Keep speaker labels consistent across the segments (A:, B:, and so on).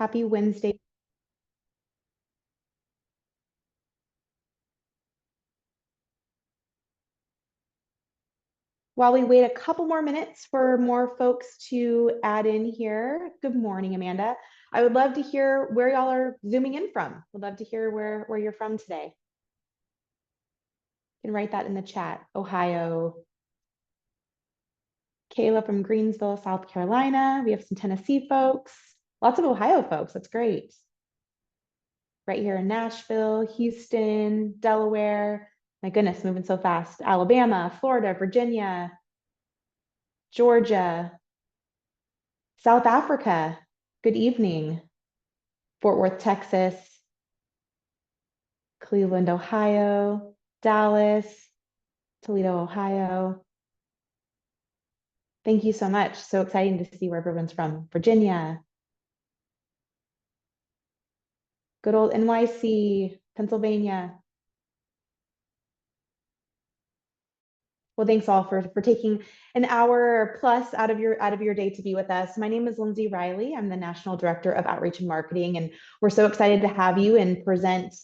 A: Happy Wednesday. While we wait a couple more minutes for more folks to add in here, good morning, Amanda. I would love to hear where y'all are zooming in from. Would love to hear where you're from today. You can write that in the chat. Ohio. Kayla from Greensville, South Carolina. We have some Tennessee folks. Lots of Ohio folks. That's great. Right here in Nashville, Houston, Delaware. My goodness, moving so fast. Alabama, Florida, Virginia, Georgia, South Africa. Good evening. Fort Worth, Texas, Cleveland, Ohio, Dallas, Toledo, Ohio. Thank you so much. So exciting to see where everyone's from. Virginia. Good old NYC, Pennsylvania. Well, thanks all for taking an hour plus out of your day to be with us. My name is Lindsey Riley. I'm the National Director of Outreach and Marketing, and we're so excited to have you and present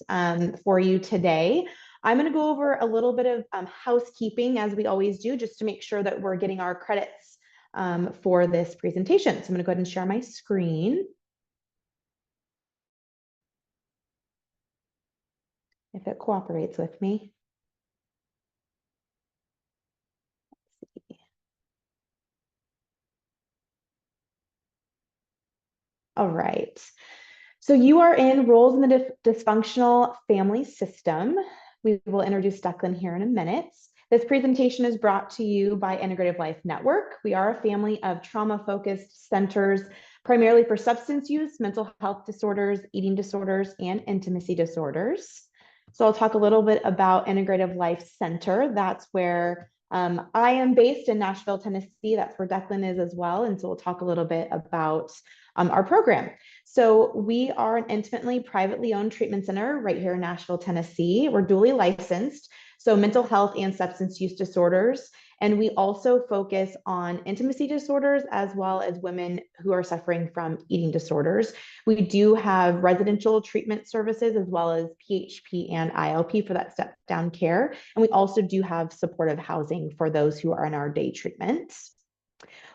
A: for you today. I'm going to go over a little bit of housekeeping, as we always do, just to make sure that we're getting our credits for this presentation. So I'm going to go ahead and share my screen. If it cooperates with me. All right. So you are enrolled in the dysfunctional family system. We will introduce Declan here in a minute. This presentation is brought to you by Integrative Life Network. We are a family of trauma-focused centers, primarily for substance use, mental health disorders, eating disorders, and intimacy disorders. So I'll talk a little bit about Integrative Life Center. That's where I am based in Nashville, Tennessee. That's where Declan is as well. And so we'll talk a little bit about our program. So we are an intimately privately owned treatment center right here in Nashville, Tennessee. We're dually licensed, so mental health and substance use disorders. And we also focus on intimacy disorders as well as women who are suffering from eating disorders. We do have residential treatment services as well as PHP and ILP for that step-down care. And we also do have supportive housing for those who are in our day treatments.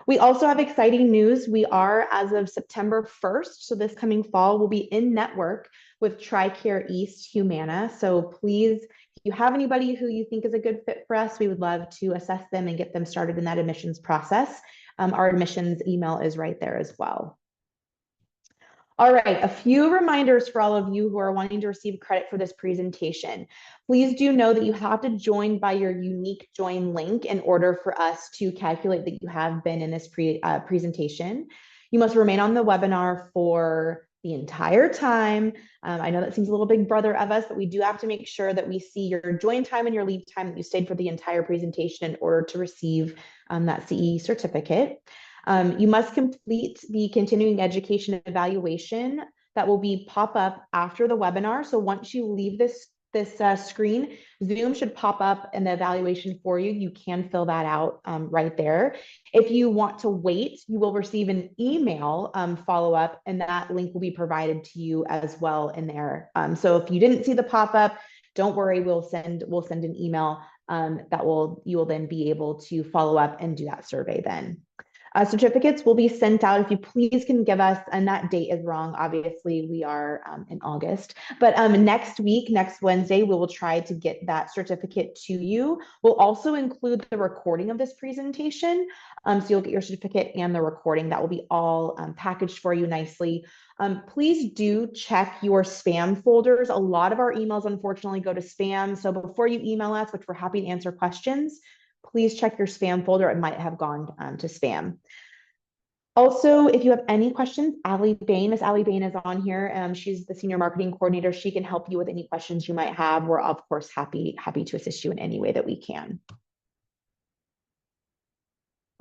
A: We also have exciting news. We are, as of September 1st, so this coming fall, we'll be in network with TRICARE East Humana. So please, if you have anybody who you think is a good fit for us, we would love to assess them and get them started in that admissions process. Our admissions email is right there as well. All right, a few reminders for all of you who are wanting to receive credit for this presentation. Please do know that you have to join by your unique join link in order for us to calculate that you have been in this presentation. You must remain on the webinar for the entire time. I know that seems a little big brother of us, but we do have to make sure that we see your join time and your leave time, that you stayed for the entire presentation in order to receive that CE certificate. You must complete the continuing education evaluation that will be pop up after the webinar. So once you leave this screen, Zoom should pop up an evaluation for you. You can fill that out right there. If you want to wait, you will receive an email follow-up, and that link will be provided to you as well in there. So if you didn't see the pop-up, don't worry, we'll send an email you will then be able to follow up and do that survey then. Certificates will be sent out if you please can give us, and that date is wrong, obviously we are in August, but next week, next Wednesday, we will try to get that certificate to you. We'll also include the recording of this presentation, so you'll get your certificate and the recording. That will be all packaged for you nicely. Please do check your spam folders. A lot of our emails unfortunately go to spam, so before you email us, which we're happy to answer questions, please check your spam folder. It might have gone to spam. Also, if you have any questions, Miss Allie Bain is on here. She's the senior marketing coordinator. She can help you with any questions you might have. We're of course happy to assist you in any way that we can.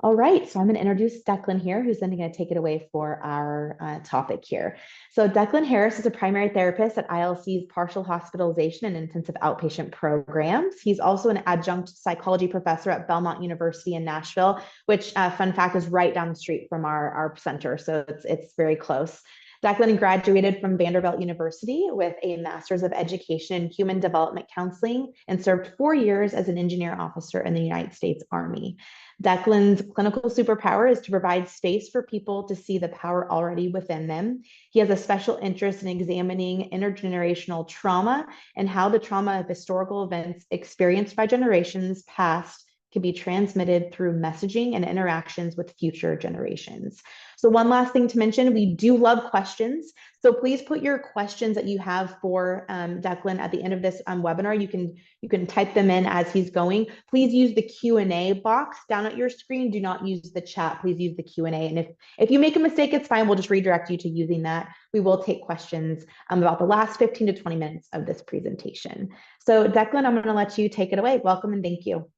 A: All right, so I'm going to introduce Declan here, who's then going to take it away for our topic here. So Declan Harris is a primary therapist at ILC's partial hospitalization and intensive outpatient programs. He's also an adjunct psychology professor at Belmont University in Nashville, which, fun fact, is right down the street from our center, so it's very close. Declan graduated from Vanderbilt University with a Master's of Education in Human Development Counseling and served 4 years as an engineer officer in the United States Army. Declan's clinical superpower is to provide space for people to see the power already within them. He has a special interest in examining intergenerational trauma and how the trauma of historical events experienced by generations past can be transmitted through messaging and interactions with future generations. So one last thing to mention, we do love questions. So please put your questions that you have for Declan at the end of this webinar. You can type them in as he's going. Please use the Q&A box down at your screen. Do not use the chat. Please use the Q&A. And if you make a mistake, it's fine. We'll just redirect you to using that. We will take questions about the last 15 to 20 minutes of this presentation. So Declan, I'm going to let you take it away. Welcome and thank you.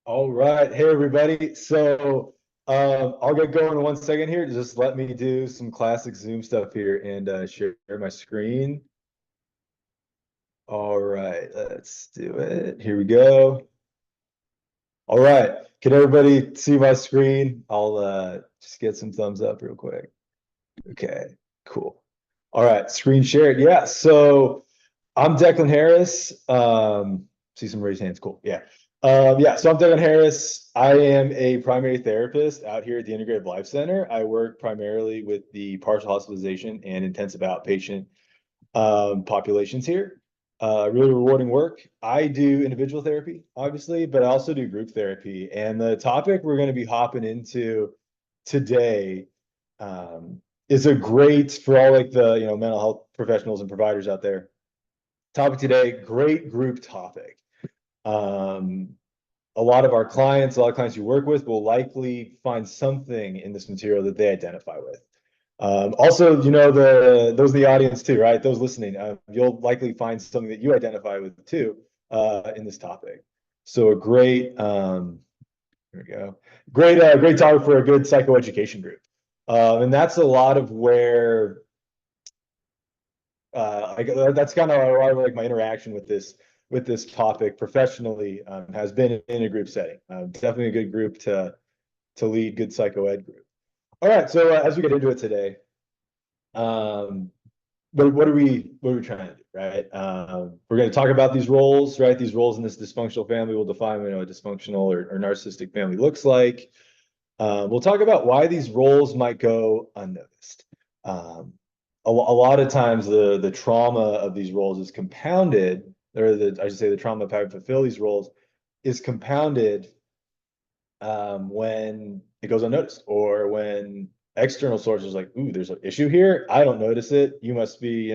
B: All right. Hey, everybody. So I'll get going in 1 second here. Just let me do some classic Zoom stuff here and share my screen. All right, let's do it. Here we go. All right. Can everybody see my screen? I'll just get some thumbs up real quick. Okay, cool. All right, screen shared. Yeah, so I'm Declan Harris. See some raised hands. Cool. Yeah. So I'm Declan Harris. I am a primary therapist out here at the Integrative Life Center. I work primarily with the partial hospitalization and intensive outpatient populations here. Really rewarding work. I do individual therapy, obviously, but I also do group therapy. And the topic we're going to be hopping into today is a great for all like the mental health professionals and providers out there. Topic today, great group topic. A lot of clients you work with will likely find something in this material that they identify with. Also, those in the audience too, right? Those listening, you'll likely find something that you identify with too in this topic. So a great, here we go, great topic for a good psychoeducation group. And that's a lot of where that's kind of a lot of like my interaction with this topic professionally has been in a group setting. Definitely a good group to lead, good psychoed group. All right, so as we get into it today, what are we trying to do, right? We're going to talk about these roles, right? These roles in this dysfunctional family. We'll define what a dysfunctional or narcissistic family looks like. We'll talk about why these roles might go unnoticed. A lot of times the trauma of these roles is compounded, or I should say the trauma of having to fulfill these roles is compounded when it goes unnoticed, or when external sources like, ooh, there's an issue here, I don't notice it, you must be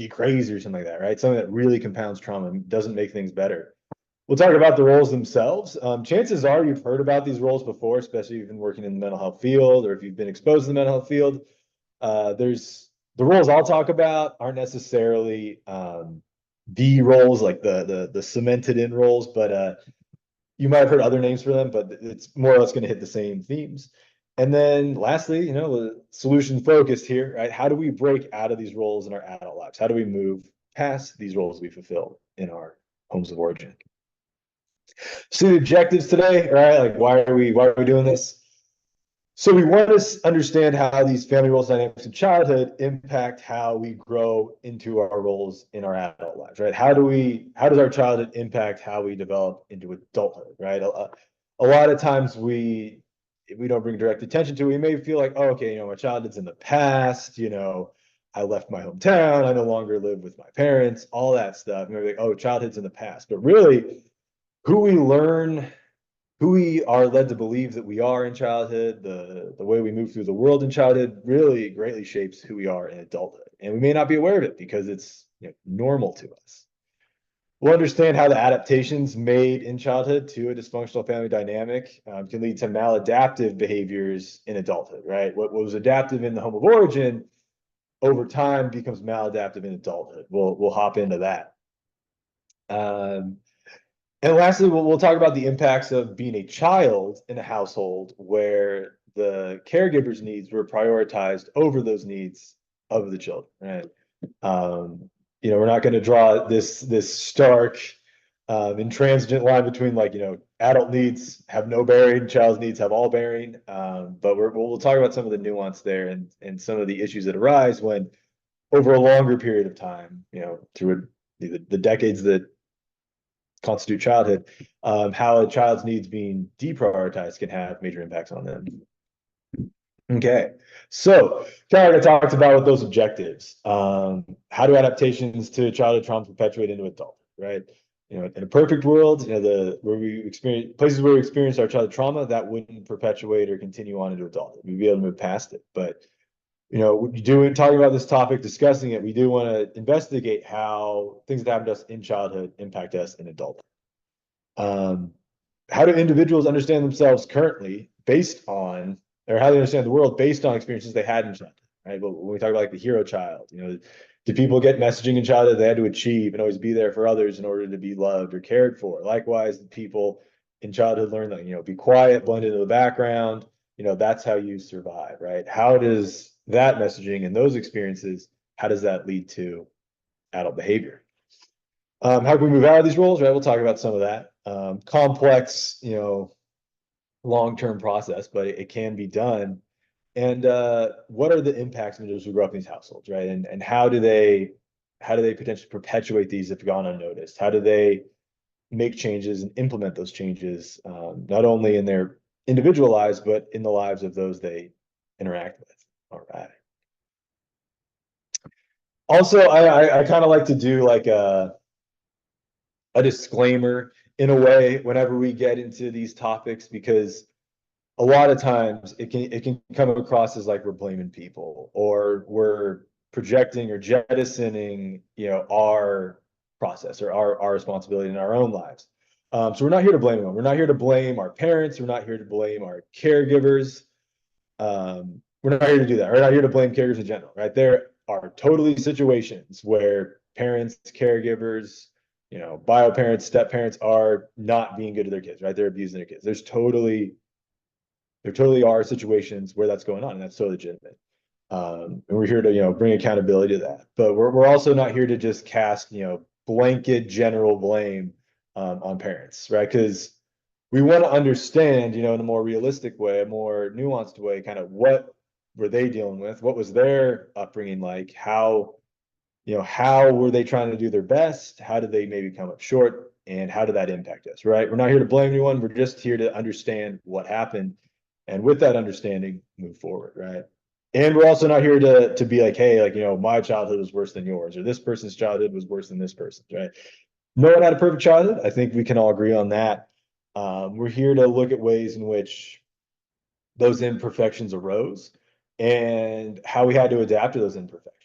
B: crazy or something like that, right? Something that really compounds trauma and doesn't make things better. We'll talk about the roles themselves. Chances are you've heard about these roles before, especially if you've been working in the mental health field or if you've been exposed to the mental health field. There's the roles I'll talk about aren't necessarily the roles, like the cemented in roles, but you might have heard other names for them, but it's more or less going to hit the same themes. And then lastly, the solution focused here, right? How do we break out of these roles in our adult lives? How do we move past these roles we fulfill in our homes of origin? So the objectives today, right? Like why are we doing this? So we want to understand how these family roles dynamics in childhood impact how we grow into our roles in our adult lives, right? How does our childhood impact how we develop into adulthood, right? A lot of times we don't bring direct attention to it. We may feel like, oh, okay, my childhood's in the past, I left my hometown, I no longer live with my parents, all that stuff. And we're like, oh, childhood's in the past. But really, who we are led to believe that we are in childhood, the way we move through the world in childhood really greatly shapes who we are in adulthood. And we may not be aware of it because it's normal to us. We'll understand how the adaptations made in childhood to a dysfunctional family dynamic can lead to maladaptive behaviors in adulthood, right? What was adaptive in the home of origin over time becomes maladaptive in adulthood. We'll hop into that. And lastly, we'll talk about the impacts of being a child in a household where the caregiver's needs were prioritized over those needs of the children, right? We're not going to draw this stark intransigent line between adult needs have no bearing, child's needs have all bearing. But we'll talk about some of the nuance there and some of the issues that arise when over a longer period of time, through the decades that constitute childhood, how a child's needs being deprioritized can have major impacts on them. Okay, so kind of like I talked about with those objectives, how do adaptations to childhood trauma perpetuate into adulthood, right? In a perfect world, places where we experience our childhood trauma, that wouldn't perpetuate or continue on into adulthood. We'd be able to move past it. But talking about this topic, discussing it, we do want to investigate how things that happened to us in childhood impact us in adulthood. How do individuals understand themselves currently based on, or how they understand the world based on experiences they had in childhood, right? But when we talk about like the hero child, do people get messaging in childhood they had to achieve and always be there for others in order to be loved or cared for? Likewise, the people in childhood learn that, be quiet, blend into the background, that's how you survive, right? How does that messaging and those experiences, how does that lead to adult behavior? How can we move out of these roles, right? We'll talk about some of that. Complex, long-term process, but it can be done. And what are the impacts of those who grew up in these households, right? And how do they potentially perpetuate these if gone unnoticed? How do they make changes and implement those changes, not only in their individual lives, but in the lives of those they interact with? All right. Also, I kind of like to do like a disclaimer in a way whenever we get into these topics, because a lot of times it can come across as like we're blaming people or we're projecting or jettisoning, our process or our responsibility in our own lives. So we're not here to blame them. We're not here to blame our parents. We're not here to blame our caregivers. We're not here to do that. We're not here to blame caregivers in general, right? There are totally situations where parents, caregivers, bio parents, step parents are not being good to their kids, right? They're abusing their kids. There totally are situations where that's going on, and that's so legitimate. And we're here to, bring accountability to that. But we're also not here to just cast, blanket general blame on parents, right? Because we want to understand, in a more realistic way, a more nuanced way, kind of what were they dealing with? What was their upbringing like? How were they trying to do their best? How did they maybe come up short? And how did that impact us, right? We're not here to blame anyone. We're just here to understand what happened. And with that understanding, move forward, right? And we're also not here to be like, hey, like, my childhood was worse than yours, or this person's childhood was worse than this person's, right? No one had a perfect childhood. I think we can all agree on that. We're here to look at ways in which those imperfections arose and how we had to adapt to those imperfections.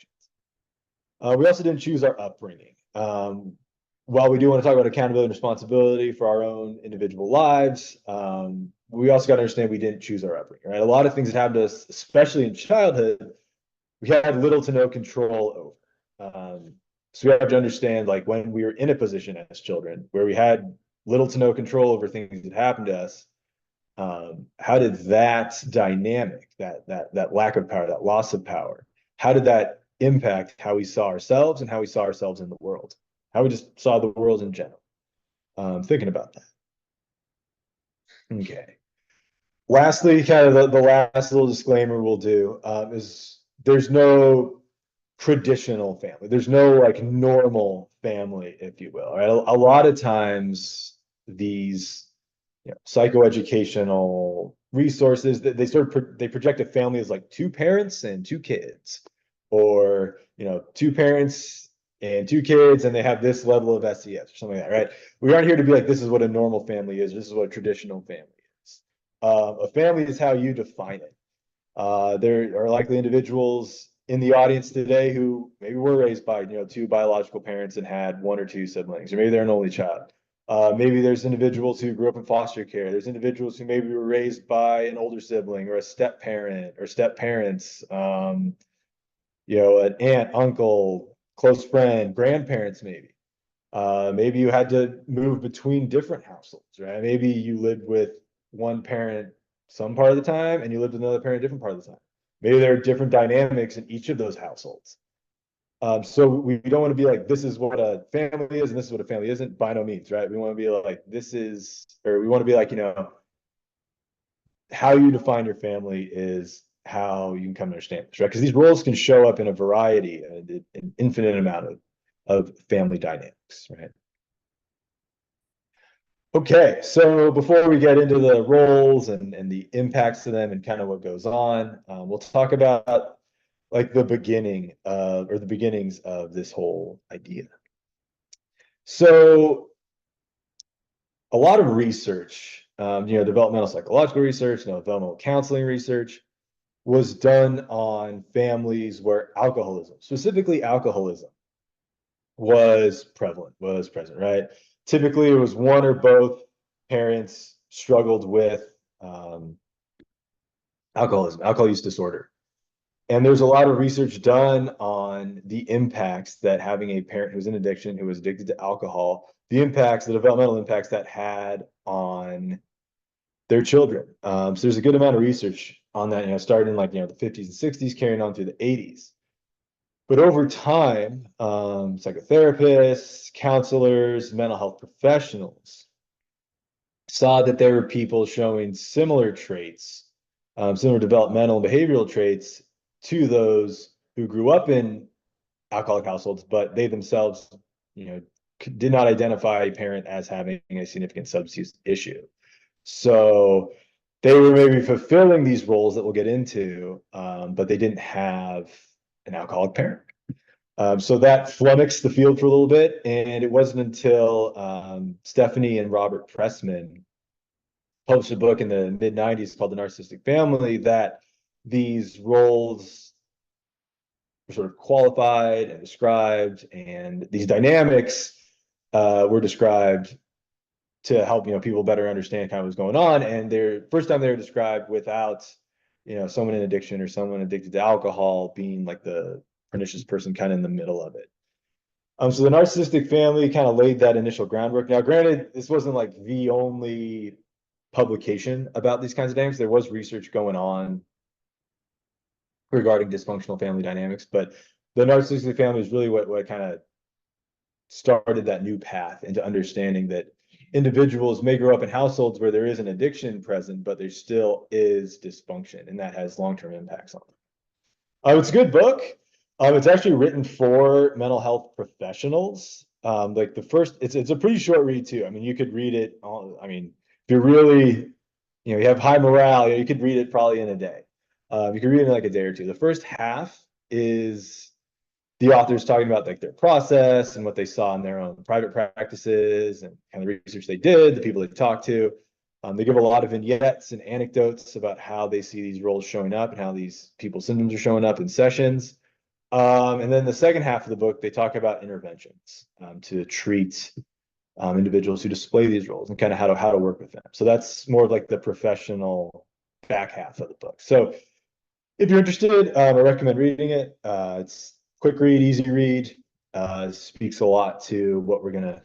B: We also didn't choose our upbringing. While we do want to talk about accountability and responsibility for our own individual lives, we also got to understand we didn't choose our upbringing, right? A lot of things that happened to us, especially in childhood, we had little to no control over. So we have to understand, like, when we were in a position as children where we had little to no control over things that happened to us, how did that dynamic, that lack of power, that loss of power, how did that impact how we saw ourselves and how we saw ourselves in the world, how we just saw the world in general? Thinking about that. Okay. Lastly, kind of the last little disclaimer we'll do is there's no traditional family. There's no like normal family, if you will. Right? A lot of times these psychoeducational resources that they project a family as like two parents and two kids, or two parents and two kids and they have this level of SES or something like that, right? We aren't here to be like, this is what a normal family is, this is what a traditional family is. A family is how you define it. There are likely individuals in the audience today who maybe were raised by two biological parents and had one or two siblings, or maybe they're an only child. Maybe there's individuals who grew up in foster care. There's individuals who maybe were raised by an older sibling or a step parent or step parents, an aunt, uncle, close friend, grandparents maybe. Maybe you had to move between different households, right? Maybe you lived with one parent some part of the time and you lived with another parent a different part of the time. Maybe there are different dynamics in each of those households. So we don't want to be like, this is what a family is and this is what a family isn't, by no means, right? We want to be like, this is, or we want to be like, how you define your family is how you can come to understand this, right? Because these roles can show up in a variety, an infinite amount of family dynamics, right? Okay, so before we get into the roles and the impacts to them and kind of what goes on, we'll talk about like the beginnings of this whole idea. So a lot of research, developmental psychological research, developmental counseling research was done on families where alcoholism, specifically alcoholism, was present, right? Typically, it was one or both parents struggled with alcoholism, alcohol use disorder. And there's a lot of research done on the impacts that having a parent who's in addiction, who was addicted to alcohol, the developmental impacts that had on their children. So there's a good amount of research on that, starting in the 50s and 60s, carrying on through the 80s. But over time, psychotherapists, counselors, mental health professionals saw that there were people showing similar traits, similar developmental and behavioral traits to those who grew up in alcoholic households, but they themselves, did not identify a parent as having a significant substance use issue. So they were maybe fulfilling these roles that we'll get into, but they didn't have an alcoholic parent. So that flummoxed the field for a little bit, and it wasn't until Stephanie and Robert Pressman published a book in the mid-90s called The Narcissistic Family that these roles were sort of qualified and described, and these dynamics were described to help people better understand kind of what's going on. And first time they were described without someone in addiction or someone addicted to alcohol being like the pernicious person kind of in the middle of it. So the Narcissistic Family kind of laid that initial groundwork. Now, granted, this wasn't like the only publication about these kinds of dynamics. There was research going on regarding dysfunctional family dynamics, but the Narcissistic Family is really what kind of started that new path into understanding that individuals may grow up in households where there is an addiction present, but there still is dysfunction, and that has long-term impacts on them. It's a good book. It's actually written for mental health professionals. It's a pretty short read too. I mean, you could read it. If you're really, you have high morale, you could read it probably in a day. You could read it in like a day or two. The first half is the authors talking about like their process and what they saw in their own private practices and kind of research they did, the people they talked to. They give a lot of vignettes and anecdotes about how they see these roles showing up and how these people's symptoms are showing up in sessions. And then the second half of the book, they talk about interventions to treat individuals who display these roles and kind of how to work with them. So that's more of like the professional back half of the book. So if you're interested, I recommend reading it. It's quick read, easy read, speaks a lot to what we're going to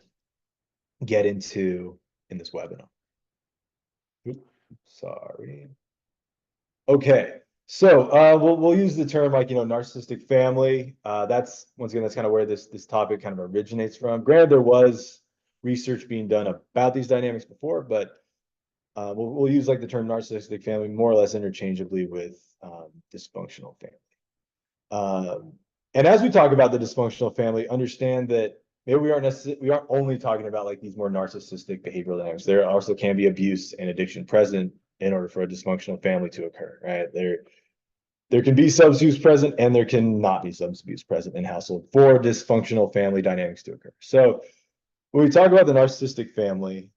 B: get into in this webinar. Oops, sorry. Okay. So we'll use the term like, narcissistic family. That's once again, that's kind of where this topic kind of originates from. Granted, there was research being done about these dynamics before, but we'll use like the term narcissistic family more or less interchangeably with dysfunctional family. And as we talk about the dysfunctional family, understand that maybe we aren't only talking about like these more narcissistic behavioral dynamics. There also can be abuse and addiction present in order for a dysfunctional family to occur, right? There can be substance abuse present and there can not be substance abuse present in household for dysfunctional family dynamics to occur. So when we talk about the narcissistic family,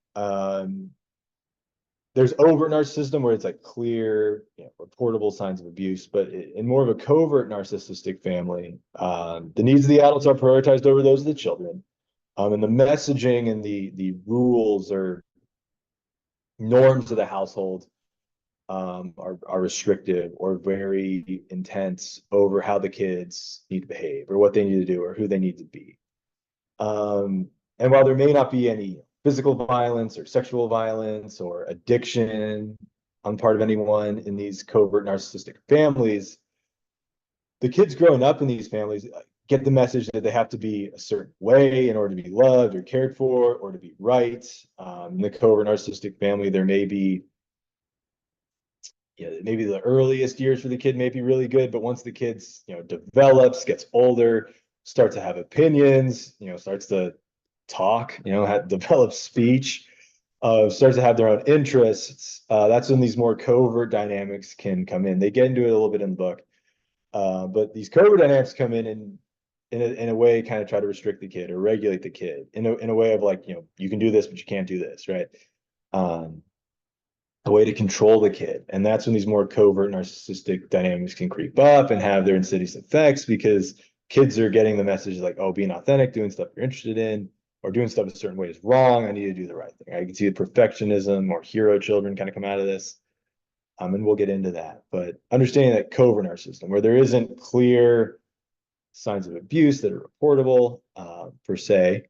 B: there's overt narcissism where it's like clear, reportable signs of abuse, but in more of a covert narcissistic family, the needs of the adults are prioritized over those of the children. And the messaging and the rules or norms of the household are restrictive or very intense over how the kids need to behave or what they need to do or who they need to be. And while there may not be any physical violence or sexual violence or addiction on part of anyone in these covert narcissistic families, the kids growing up in these families get the message that they have to be a certain way in order to be loved or cared for or to be right. In the covert narcissistic family, there may be, maybe the earliest years for the kid may be really good, but once the kid's, develops, gets older, starts to have opinions, starts to talk, develop speech, starts to have their own interests, that's when these more covert dynamics can come in. They get into it a little bit in the book, but these covert dynamics come in a way, kind of try to restrict the kid or regulate the kid in a way of like, you can do this, but you can't do this, right? A way to control the kid. And that's when these more covert narcissistic dynamics can creep up and have their insidious effects, because kids are getting the message like, oh, being authentic, doing stuff you're interested in, or doing stuff a certain way is wrong. I need to do the right thing. I can see the perfectionism or hero children kind of come out of this. And we'll get into that. But understanding that covert narcissism, where there isn't clear signs of abuse that are reportable, per se,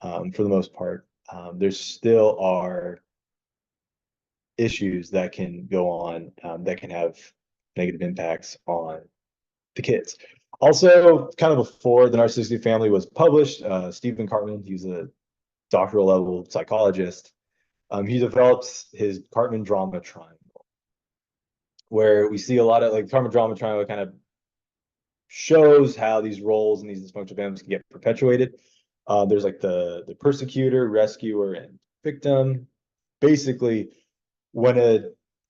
B: for the most part, there still are issues that can go on, that can have negative impacts on the kids. Also, kind of before the Narcissistic Family was published, Stephen Cartman, he's a doctoral level psychologist, he developed his Cartman drama triangle, where we see a lot of like Cartman drama triangle kind of shows how these roles in these dysfunctional families can get perpetuated. There's like the persecutor, rescuer, and victim. Basically, when a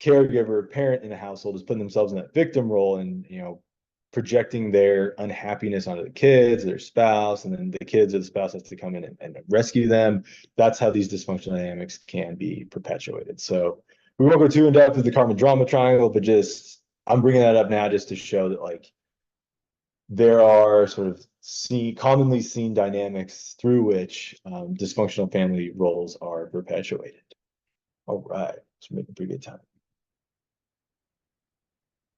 B: caregiver, parent in a household is putting themselves in that victim role and projecting their unhappiness onto the kids, their spouse, and then the kids or the spouse has to come in and rescue them. That's how these dysfunctional dynamics can be perpetuated. So we won't go too in depth with the Cartman drama triangle, but just I'm bringing that up now just to show that like there are sort of commonly seen dynamics through which dysfunctional family roles are perpetuated. All right, let's make a pretty good time.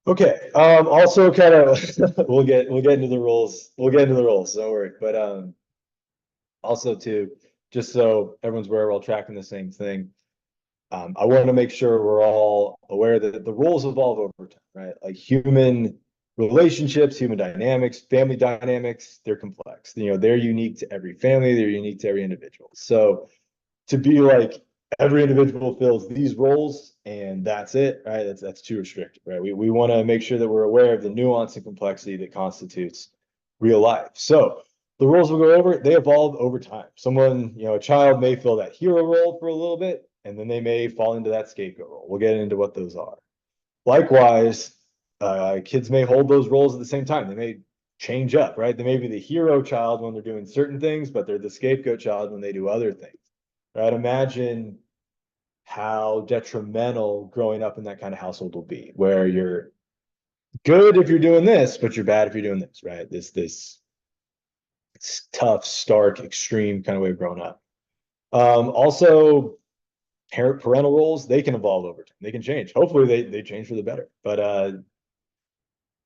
B: Okay. Also, kind of, we'll get into the roles. We'll get into the roles. Don't worry. But also too, just so everyone's aware, we're all tracking the same thing. I want to make sure we're all aware that the roles evolve over time, right? Like human relationships, human dynamics, family dynamics, they're complex. They're unique to every family. They're unique to every individual. So to be like every individual fills these roles and that's it, right? That's too restrictive, right? We want to make sure that we're aware of the nuance and complexity that constitutes real life. So the roles we'll go over, they evolve over time. Someone, a child may fill that hero role for a little bit, and then they may fall into that scapegoat role. We'll get into what those are. Likewise, kids may hold those roles at the same time. They may change up, right? They may be the hero child when they're doing certain things, but they're the scapegoat child when they do other things, right? Imagine how detrimental growing up in that kind of household will be, where you're good if you're doing this, but you're bad if you're doing this, right? This tough, stark, extreme kind of way of growing up. Also, parental roles, they can evolve over time. They can change. Hopefully they change for the better. But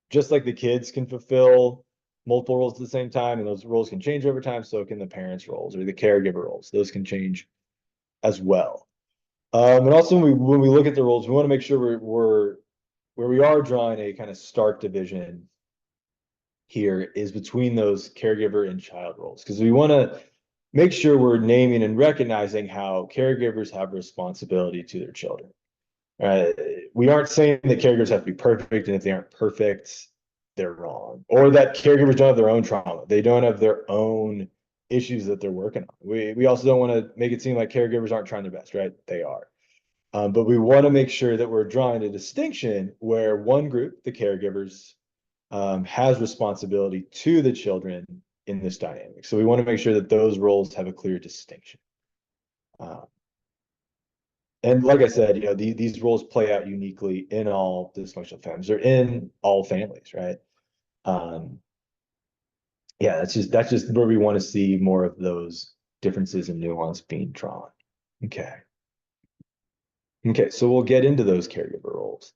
B: just like the kids can fulfill multiple roles at the same time, and those roles can change over time, so can the parents' roles or the caregiver roles. Those can change as well. And also when we look at the roles, we want to make sure we're where we are drawing a kind of stark division here is between those caregiver and child roles, because we want to make sure we're naming and recognizing how caregivers have responsibility to their children. We aren't saying that caregivers have to be perfect, and if they aren't perfect, they're wrong, or that caregivers don't have their own trauma. They don't have their own issues that they're working on. We also don't want to make it seem like caregivers aren't trying their best, right? They are. But we want to make sure that we're drawing a distinction where one group, the caregivers, has responsibility to the children in this dynamic. So we want to make sure that those roles have a clear distinction. And like I said, these roles play out uniquely in all dysfunctional families, or in all families, right? Yeah, that's just where we want to see more of those differences and nuance being drawn. Okay. Okay, so we'll get into those caregiver roles.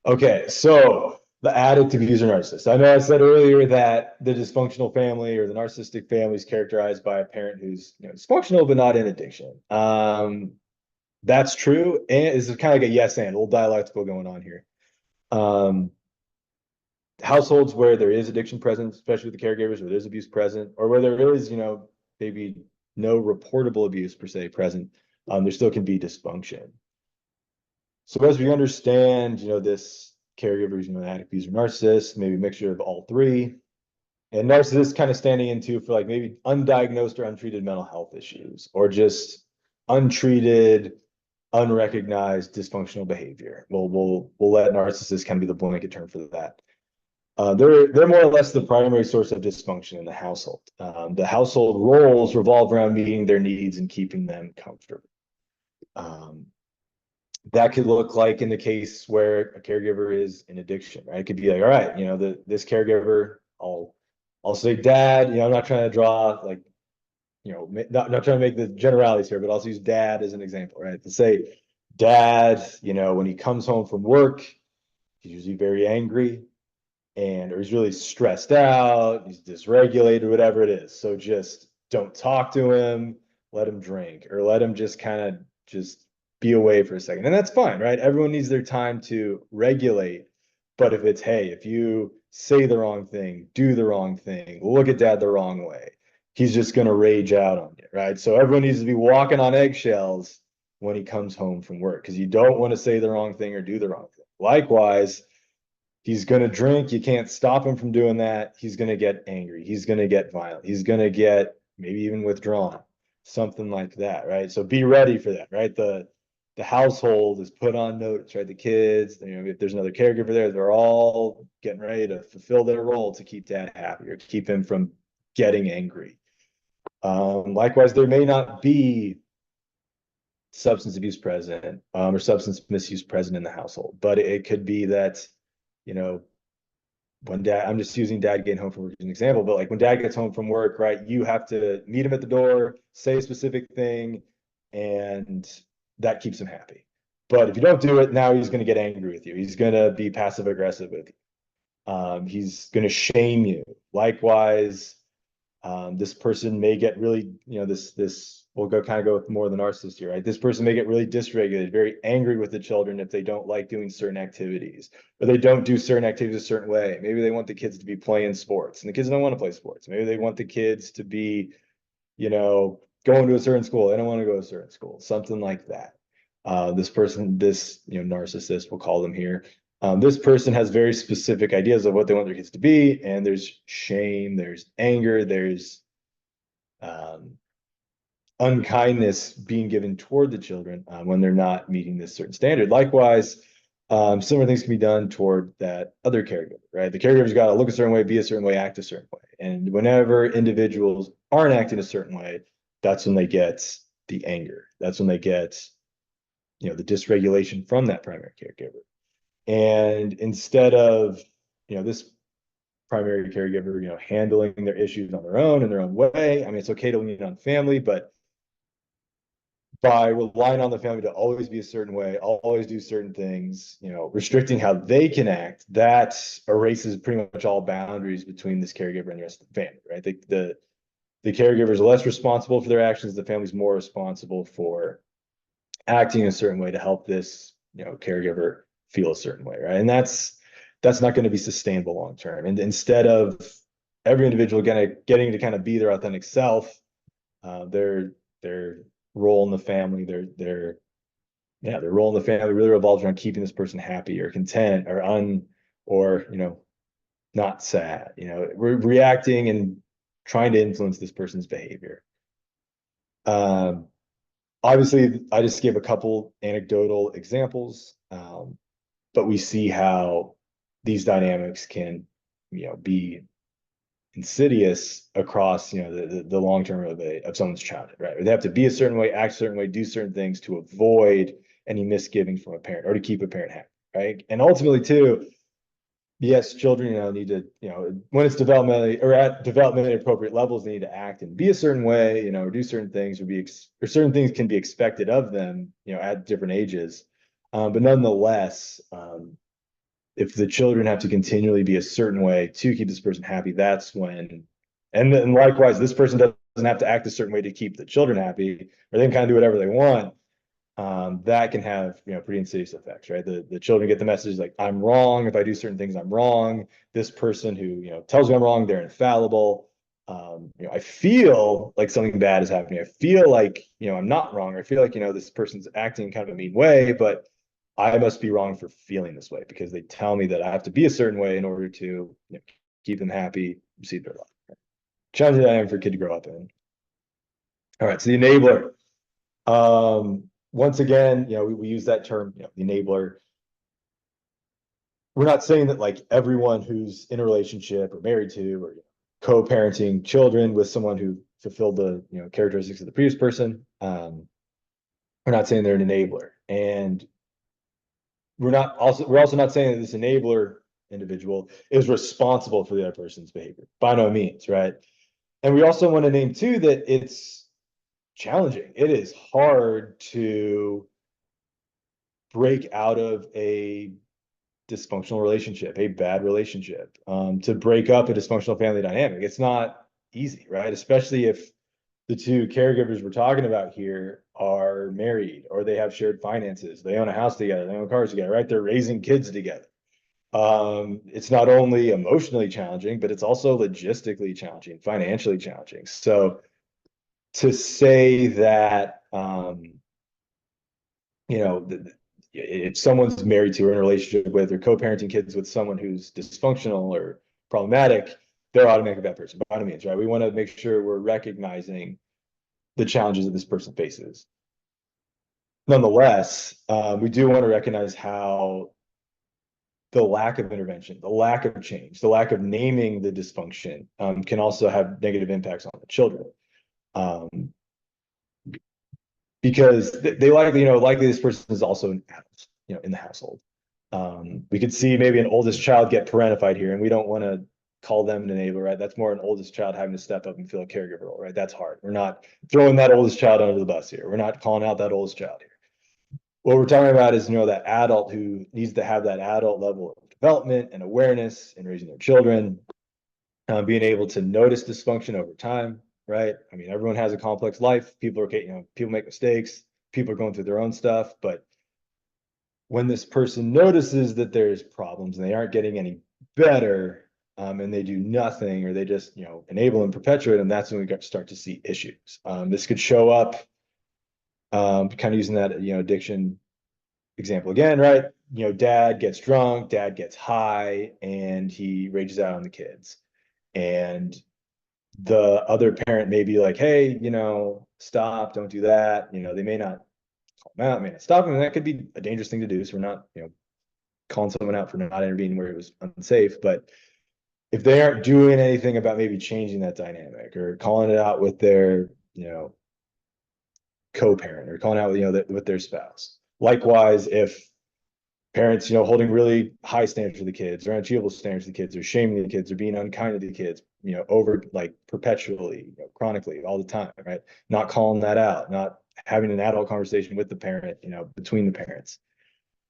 B: Okay, so the addict, abuser, narcissist. I know I said earlier that the dysfunctional family or the narcissistic family is characterized by a parent who's dysfunctional but not in addiction. That's true, and it's kind of like a yes and, a little dialectical going on here. households where there is addiction present, especially with the caregivers, where there's abuse present, or where there is, maybe no reportable abuse per se present, there still can be dysfunction. So as we understand, this caregivers, addict, abuser, narcissist, maybe a mixture of all three, and narcissists kind of standing into for like maybe undiagnosed or untreated mental health issues, or just untreated, unrecognized dysfunctional behavior. We'll let narcissists kind of be the blanket term for that. They're more or less the primary source of dysfunction in the household. The household roles revolve around meeting their needs and keeping them comfortable. That could look like in the case where a caregiver is in addiction, right? It could be like, all right, this caregiver, I'll say dad, I'm not trying to draw like, not trying to make the generalities here, but I'll use dad as an example, right? To say dad, when he comes home from work, he's usually very angry or he's really stressed out, he's dysregulated, whatever it is. So just don't talk to him, let him drink, or let him just kind of just be away for a second. And that's fine, right? Everyone needs their time to regulate. But if it's, hey, if you say the wrong thing, do the wrong thing, look at dad the wrong way, he's just going to rage out on you, right? So everyone needs to be walking on eggshells when he comes home from work, because you don't want to say the wrong thing or do the wrong thing. Likewise, he's going to drink. You can't stop him from doing that. He's going to get angry. He's going to get violent. He's going to get maybe even withdrawn, something like that, right? So be ready for that, right? The household is put on notice, right? The kids, if there's another caregiver there, they're all getting ready to fulfill their role to keep dad happy or keep him from getting angry. Likewise, there may not be substance abuse present or substance misuse present in the household, but it could be that, when dad, I'm just using dad getting home from work as an example, but like when dad gets home from work, right, you have to meet him at the door, say a specific thing, and that keeps him happy. But if you don't do it, now he's going to get angry with you. He's going to be passive aggressive with you. He's going to shame you. Likewise, this person may get really, we'll go with more of the narcissist here, right? This person may get really dysregulated, very angry with the children if they don't like doing certain activities, or they don't do certain activities a certain way. Maybe they want the kids to be playing sports and the kids don't want to play sports. Maybe they want the kids to be, going to a certain school. They don't want to go to a certain school, something like that. This person, narcissist, we'll call them here. This person has very specific ideas of what they want their kids to be, and there's shame, there's anger, there's unkindness being given toward the children when they're not meeting this certain standard. Likewise, similar things can be done toward that other caregiver, right? The caregiver's got to look a certain way, be a certain way, act a certain way. And whenever individuals aren't acting a certain way, that's when they get the anger. That's when they get, the dysregulation from that primary caregiver. And instead of, this primary caregiver, handling their issues on their own in their own way, I mean, it's okay to lean on family, but by relying on the family to always be a certain way, always do certain things, restricting how they can act, that erases pretty much all boundaries between this caregiver and the rest of the family, right? The caregiver is less responsible for their actions. The family's more responsible for acting in a certain way to help this, caregiver feel a certain way, right? And that's not going to be sustainable long term. And instead of every individual getting to kind of be their authentic self, their role in the family, their role in the family really revolves around keeping this person happy or content or not sad. We're reacting and trying to influence this person's behavior. Obviously, I just gave a couple anecdotal examples, but we see how these dynamics can, be insidious across, the long term of someone's childhood, right? They have to be a certain way, act a certain way, do certain things to avoid any misgivings from a parent or to keep a parent happy, right? And ultimately, too, yes, children, need to, when it's developmentally or at developmentally appropriate levels, they need to act and be a certain way, or do certain things or certain things can be expected of them, at different ages. But nonetheless, if the children have to continually be a certain way to keep this person happy, that's when, and then likewise, this person doesn't have to act a certain way to keep the children happy, or they can kind of do whatever they want. that can have, pretty insidious effects, right? The children get the message like, I'm wrong. If I do certain things, I'm wrong. This person who, tells me I'm wrong, they're infallible. I feel like something bad is happening. I feel like, I'm not wrong. I feel like, this person's acting kind of a mean way, but I must be wrong for feeling this way because they tell me that I have to be a certain way in order to keep them happy, receive their love. Challenging dynamic for a kid to grow up in. All right, so the enabler. Once again, we use that term, the enabler. We're not saying that like everyone who's in a relationship or married to or co-parenting children with someone who fulfilled the characteristics of the previous person. We're not saying they're an enabler, and we're also not saying that this enabler individual is responsible for the other person's behavior by no means, right? And we also want to name too that it's challenging. It is hard to break out of a dysfunctional relationship, a bad relationship, to break up a dysfunctional family dynamic. It's not easy, right? Especially if the two caregivers we're talking about here are married or they have shared finances, they own a house together, they own cars together, right? They're raising kids together. It's not only emotionally challenging, but it's also logistically challenging, financially challenging. So to say that, if someone's married to or in a relationship with or co-parenting kids with someone who's dysfunctional or problematic, they're automatically a bad person by no means, right? We want to make sure we're recognizing the challenges that this person faces. Nonetheless, we do want to recognize how the lack of intervention, the lack of change, the lack of naming the dysfunction can also have negative impacts on the children. Because they likely this person is also an adult, in the household. We could see maybe an oldest child get parentified here, and we don't want to call them an enabler, right? That's more an oldest child having to step up and fill a caregiver role, right? That's hard. We're not throwing that oldest child under the bus here. We're not calling out that oldest child here. What we're talking about is, that adult who needs to have that adult level of development and awareness in raising their children, being able to notice dysfunction over time, right? I mean, everyone has a complex life. People are, people make mistakes. People are going through their own stuff, but when this person notices that there's problems and they aren't getting any better, and they do nothing, or they just enable and perpetuate them, that's when we start to see issues. This could show up, kind of using that addiction example again, right? Dad gets drunk, dad gets high, and he rages out on the kids, and the other parent may be like, hey, stop, don't do that. They may not call him out, may not stop him, and that could be a dangerous thing to do. So we're not calling someone out for not intervening where it was unsafe. But if they aren't doing anything about maybe changing that dynamic or calling it out with their, co-parent, or calling out with their spouse. Likewise, if parents, holding really high standards for the kids or unachievable standards for the kids, or shaming the kids, or being unkind to the kids, over like perpetually, chronically, all the time, right? Not calling that out, not having an adult conversation with the parent, between the parents.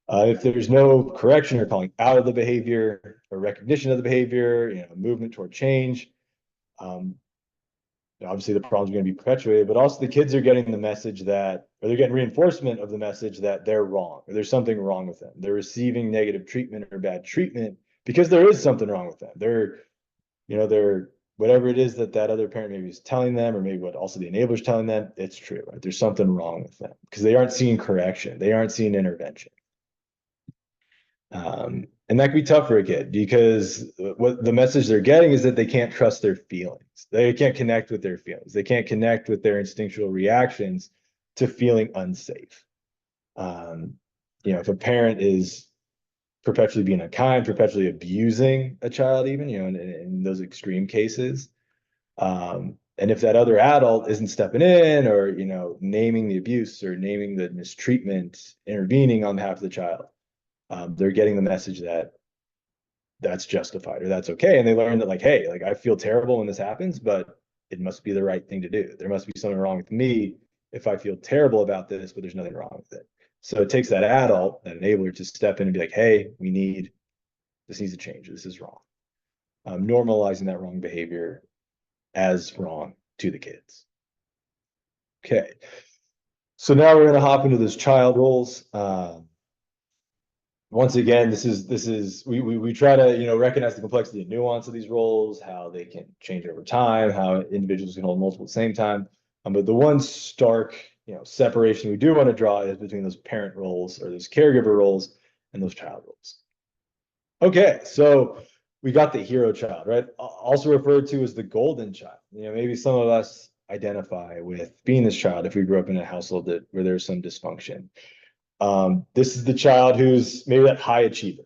B: If there's no correction or calling out of the behavior or recognition of the behavior, movement toward change, obviously the problem's going to be perpetuated, but also the kids are getting the message that, or they're getting reinforcement of the message that they're wrong, or there's something wrong with them. They're receiving negative treatment or bad treatment because there is something wrong with them. They're whatever it is that other parent maybe is telling them, or maybe what also the enabler is telling them, it's true, right? There's something wrong with them because they aren't seeing correction. They aren't seeing intervention. And that can be tough for a kid because what the message they're getting is that they can't trust their feelings. They can't connect with their feelings. They can't connect with their instinctual reactions to feeling unsafe. If a parent is perpetually being unkind, perpetually abusing a child, even, in those extreme cases, and if that other adult isn't stepping in or, naming the abuse or naming the mistreatment, intervening on behalf of the child, they're getting the message that that's justified or that's okay. And they learn that, like, hey, like, I feel terrible when this happens, but it must be the right thing to do. There must be something wrong with me if I feel terrible about this, but there's nothing wrong with it. So it takes that adult, that enabler, to step in and be like, hey, this needs to change. This is wrong. Normalizing that wrong behavior as wrong to the kids. Okay. So now we're going to hop into those child roles. Once again, we try to, recognize the complexity and nuance of these roles, how they can change over time, how individuals can hold multiple at the same time. But the one stark, separation we do want to draw is between those parent roles or those caregiver roles and those child roles. Okay, so we got the hero child, right? Also referred to as the golden child. Maybe some of us identify with being this child if we grew up in a household where there's some dysfunction. This is the child who's maybe that high achiever,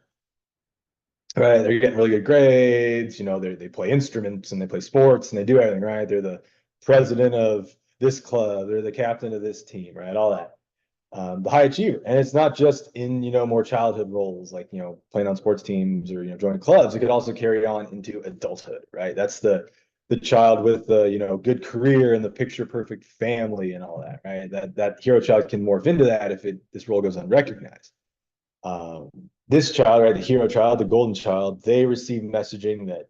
B: right? They're getting really good grades, they play instruments and they play sports and they do everything, right? They're the president of this club, they're the captain of this team, right? All that. The high achiever. And it's not just in, more childhood roles, like, playing on sports teams or, joining clubs. It could also carry on into adulthood, right? That's the child with the, good career and the picture perfect family and all that, right? That hero child can morph into that if this role goes unrecognized. This child, right, the hero child, the golden child, they receive messaging that,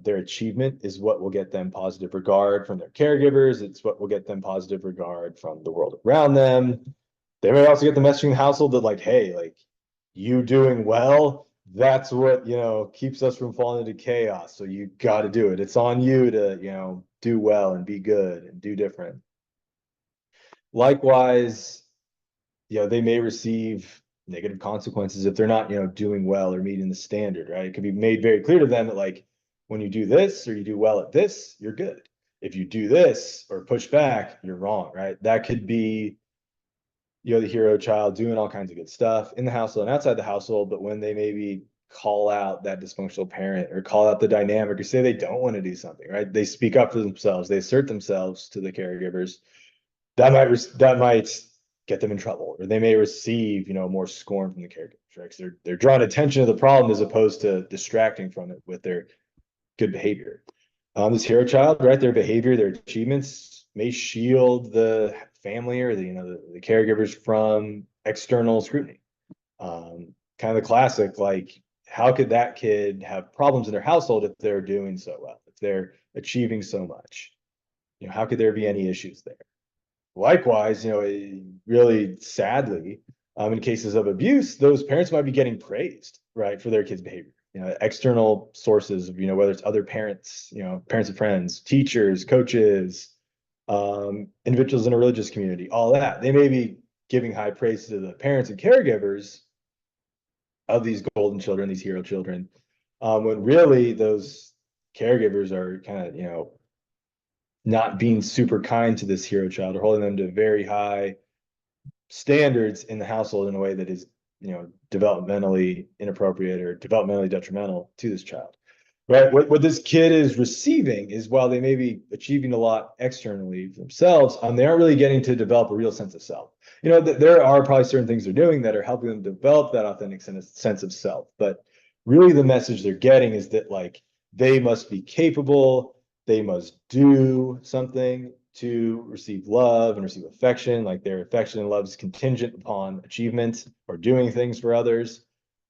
B: their achievement is what will get them positive regard from their caregivers. It's what will get them positive regard from the world around them. They may also get the messaging in the household that, like, hey, like, you doing well, that's what, keeps us from falling into chaos. So you got to do it. It's on you to, do well and be good and do different. Likewise, they may receive negative consequences if they're not, doing well or meeting the standard, right? It could be made very clear to them that, like, when you do this or you do well at this, you're good. If you do this or push back, you're wrong, right? That could be, the hero child doing all kinds of good stuff in the household and outside the household, but when they maybe call out that dysfunctional parent or call out the dynamic or say they don't want to do something, right? They speak up for themselves, they assert themselves to the caregivers. That might get them in trouble, or they may receive, more scorn from the caregivers, right? Because they're drawing attention to the problem as opposed to distracting from it with their good behavior. This hero child, right? Their behavior, their achievements may shield the family or the caregivers from external scrutiny. Kind of the classic, like, how could that kid have problems in their household if they're doing so well, if they're achieving so much? How could there be any issues there? Likewise, really sadly, in cases of abuse, those parents might be getting praised, right, for their kids' behavior. External sources, whether it's other parents, parents of friends, teachers, coaches, individuals in a religious community, all that. They may be giving high praise to the parents and caregivers of these golden children, these hero children, when really those caregivers are kind of, not being super kind to this hero child or holding them to very high standards in the household in a way that is, developmentally inappropriate or developmentally detrimental to this child. Right. What this kid is receiving is, while they may be achieving a lot externally themselves, they aren't really getting to develop a real sense of self. There are probably certain things they're doing that are helping them develop that authentic sense of self. But really the message they're getting is that, like, they must be capable, they must do something to receive love and receive affection, like their affection and love is contingent upon achievement or doing things for others.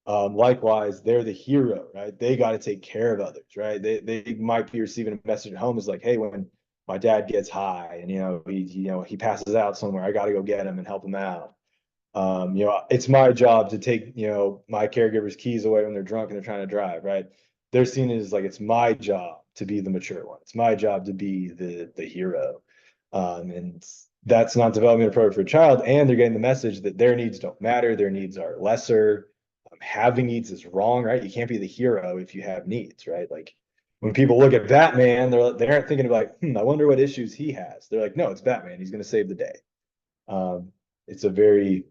B: Likewise, they're the hero, right? They got to take care of others, right? They might be receiving a message at home is like, hey, when my dad gets high and he passes out somewhere, I got to go get him and help him out. It's my job to take my caregiver's keys away when they're drunk and they're trying to drive, right? They're seen as like, it's my job to be the mature one. It's my job to be the hero. And that's not development appropriate for a child. And they're getting the message that their needs don't matter. Their needs are lesser. Having needs is wrong, right? You can't be the hero if you have needs, right? Like, when people look at Batman, they aren't thinking of like, I wonder what issues he has. They're like, no, it's Batman. He's going to save the day. It's a very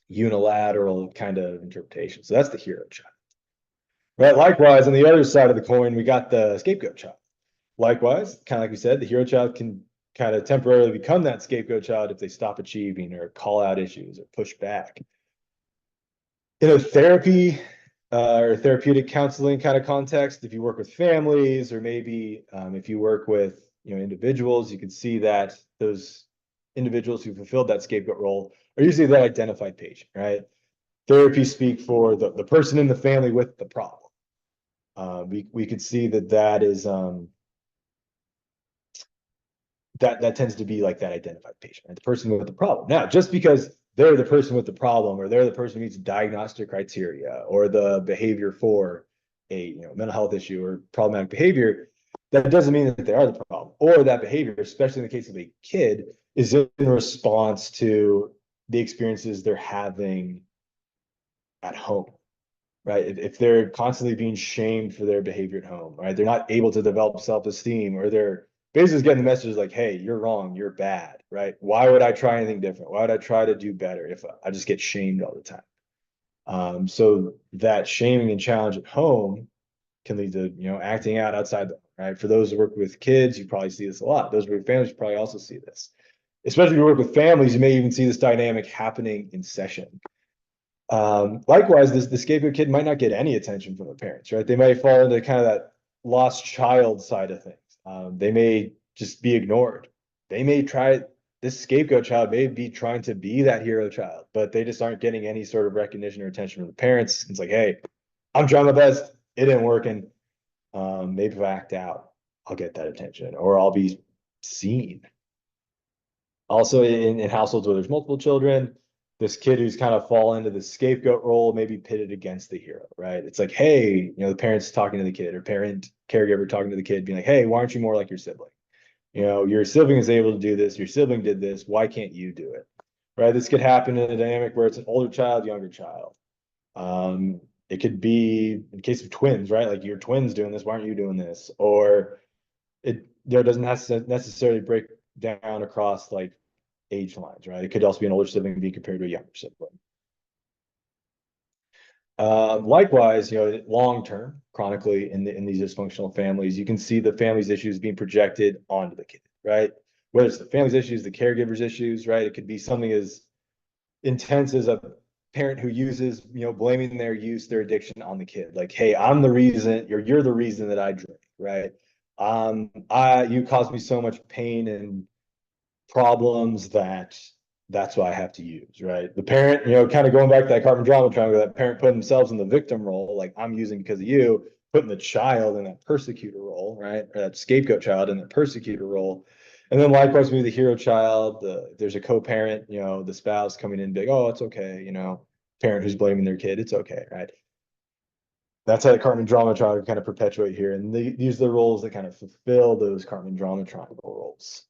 B: unilateral kind of interpretation. So that's the hero child. Right. Likewise, on the other side of the coin, we got the scapegoat child. Likewise, kind of like we said, the hero child can kind of temporarily become that scapegoat child if they stop achieving or call out issues or push back. In a therapy or therapeutic counseling kind of context, if you work with families or maybe if you work with individuals, you can see that those individuals who fulfilled that scapegoat role are usually that identified patient, right? Therapy speak for the person in the family with the problem. We could see that is that tends to be like that identified patient, right? The person with the problem. Now, just because they're the person with the problem, or they're the person who meets diagnostic criteria, or the behavior for a mental health issue or problematic behavior, that doesn't mean that they are the problem. Or that behavior, especially in the case of a kid, is in response to the experiences they're having at home, right? If they're constantly being shamed for their behavior at home, right? They're not able to develop self-esteem, or they're basically getting the message like, hey, you're wrong, you're bad, right? Why would I try anything different? Why would I try to do better if I just get shamed all the time? So that shaming and challenge at home can lead to, acting out outside the home, right? For those who work with kids, you probably see this a lot. Those who work with families, you probably also see this. Especially if you work with families, you may even see this dynamic happening in session. Likewise, the scapegoat kid might not get any attention from the parents, right? They might fall into kind of that lost child side of things. They may just be ignored. They may try, this scapegoat child may be trying to be that hero child, but they just aren't getting any sort of recognition or attention from the parents. It's like, hey, I'm trying my best. It ain't working. Maybe if I act out, I'll get that attention, or I'll be seen. Also, in households where there's multiple children, this kid who's kind of fall into the scapegoat role may be pitted against the hero, right? It's like, hey, the parents talking to the kid, or caregiver talking to the kid, being like, hey, why aren't you more like your sibling? Your sibling is able to do this. Your sibling did this. Why can't you do it? Right? This could happen in a dynamic where it's an older child, younger child. It could be in case of twins, right? Like, your twins doing this. Why aren't you doing this? Or it doesn't have to necessarily break down across like age lines, right? It could also be an older sibling being compared to a younger sibling. Likewise, long term, chronically in these dysfunctional families, you can see the family's issues being projected onto the kid, right? Whether it's the family's issues, the caregiver's issues, right? It could be something as intense as a parent who uses, blaming their use, their addiction on the kid. Like, hey, I'm the reason, you're the reason that I drink, right? You caused me so much pain and problems that's why I have to use, right? The parent, kind of going back to that carbon drama triangle, that parent putting themselves in the victim role, like, I'm using because of you, putting the child in that persecutor role, right? Or that scapegoat child in the persecutor role. And then likewise, maybe the hero child, there's a co-parent, the spouse coming in big, oh, it's okay, parent who's blaming their kid, it's okay, right? That's how the Cartman drama triangle kind of perpetuate here. And these are the roles that kind of fulfill those Cartman drama triangle roles.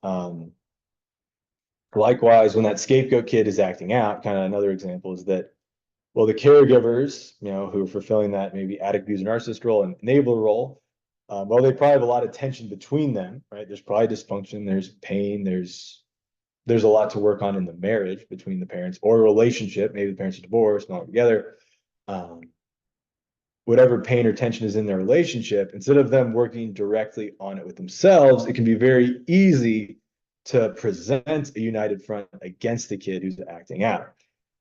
B: Likewise, when that scapegoat kid is acting out, kind of another example is that, well, the caregivers, who are fulfilling that maybe addict, abuser, narcissist role and enabler role, well, they probably have a lot of tension between them, right? There's probably dysfunction, there's pain, there's a lot to work on in the marriage between the parents, or a relationship. Maybe the parents are divorced, not together. Whatever pain or tension is in their relationship, instead of them working directly on it with themselves, it can be very easy to present a united front against the kid who's acting out.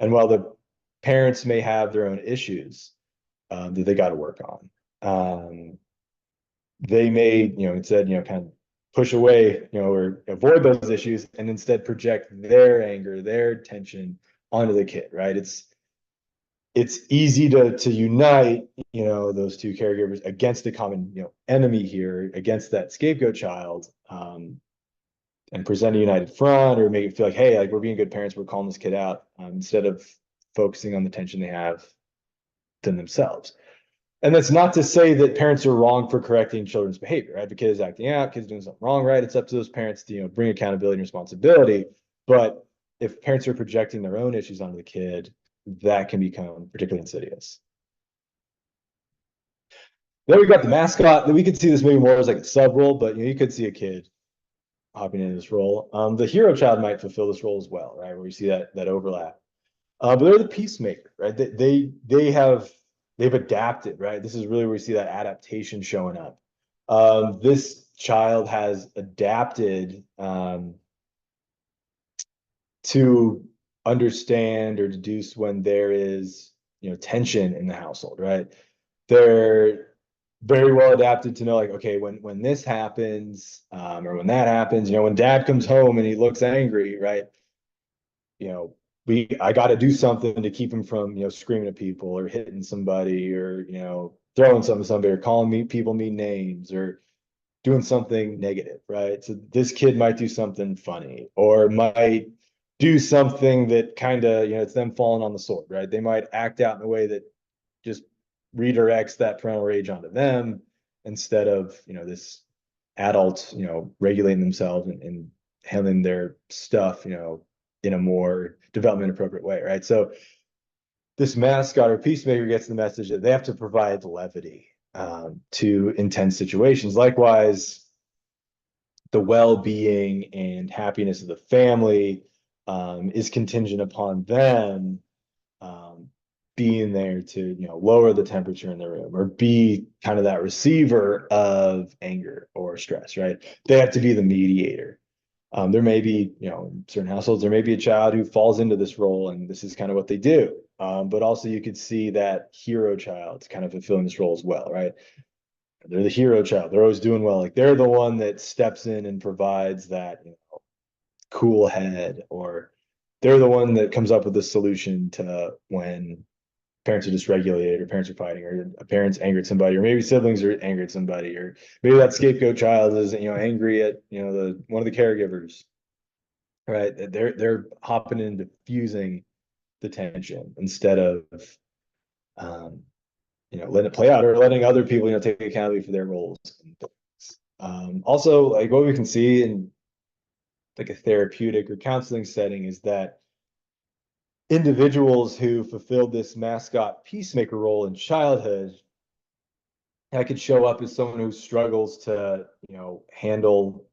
B: And while the parents may have their own issues that they got to work on, they may, instead, kind of push away, or avoid those issues, and instead project their anger, their tension onto the kid, right? It's easy to unite, those two caregivers against a common, enemy here, against that scapegoat child, and present a united front, or make it feel like, hey, like, we're being good parents, we're calling this kid out, instead of focusing on the tension they have to themselves. And that's not to say that parents are wrong for correcting children's behavior, right? The kid is acting out, kid's doing something wrong, right? It's up to those parents to, bring accountability and responsibility. But if parents are projecting their own issues onto the kid, that can become particularly insidious. Then we got the mascot. We could see this maybe more as like a sub role, but you could see a kid hopping into this role. The hero child might fulfill this role as well, right? Where you see that overlap. But they're the peacemaker, right? They've adapted, right? This is really where we see that adaptation showing up. This child has adapted to understand or deduce when there is, tension in the household, right? They're very well adapted to know, like, okay, when this happens, or when that happens, when dad comes home and he looks angry, right? I got to do something to keep him from, screaming at people or hitting somebody, or, throwing something at somebody, or calling people mean names, or doing something negative, right? So this kid might do something funny or might do something that kind of, it's them falling on the sword, right? They might act out in a way that just redirects that parental rage onto them instead of, this adult, regulating themselves and handling their stuff, in a more development appropriate way, right? So this mascot or peacemaker gets the message that they have to provide levity to intense situations. Likewise, the well-being and happiness of the family is contingent upon them being there to lower the temperature in the room or be kind of that receiver of anger or stress, right? They have to be the mediator. There may be, in certain households, there may be a child who falls into this role and this is kind of what they do. But also you could see that hero child kind of fulfilling this role as well, right? They're the hero child. They're always doing well. Like they're the one that steps in and provides that, cool head, or they're the one that comes up with a solution to when parents are dysregulated or parents are fighting or a parent's angry at somebody, or maybe siblings are angry at somebody, or maybe that scapegoat child is, angry at, the one of the caregivers, right? They're hopping in and diffusing the tension instead of letting it play out or letting other people, take accountability for their roles and things. Also, like what we can see in like a therapeutic or counseling setting is that individuals who fulfilled this mascot peacemaker role in childhood, I could show up as someone who struggles to, handle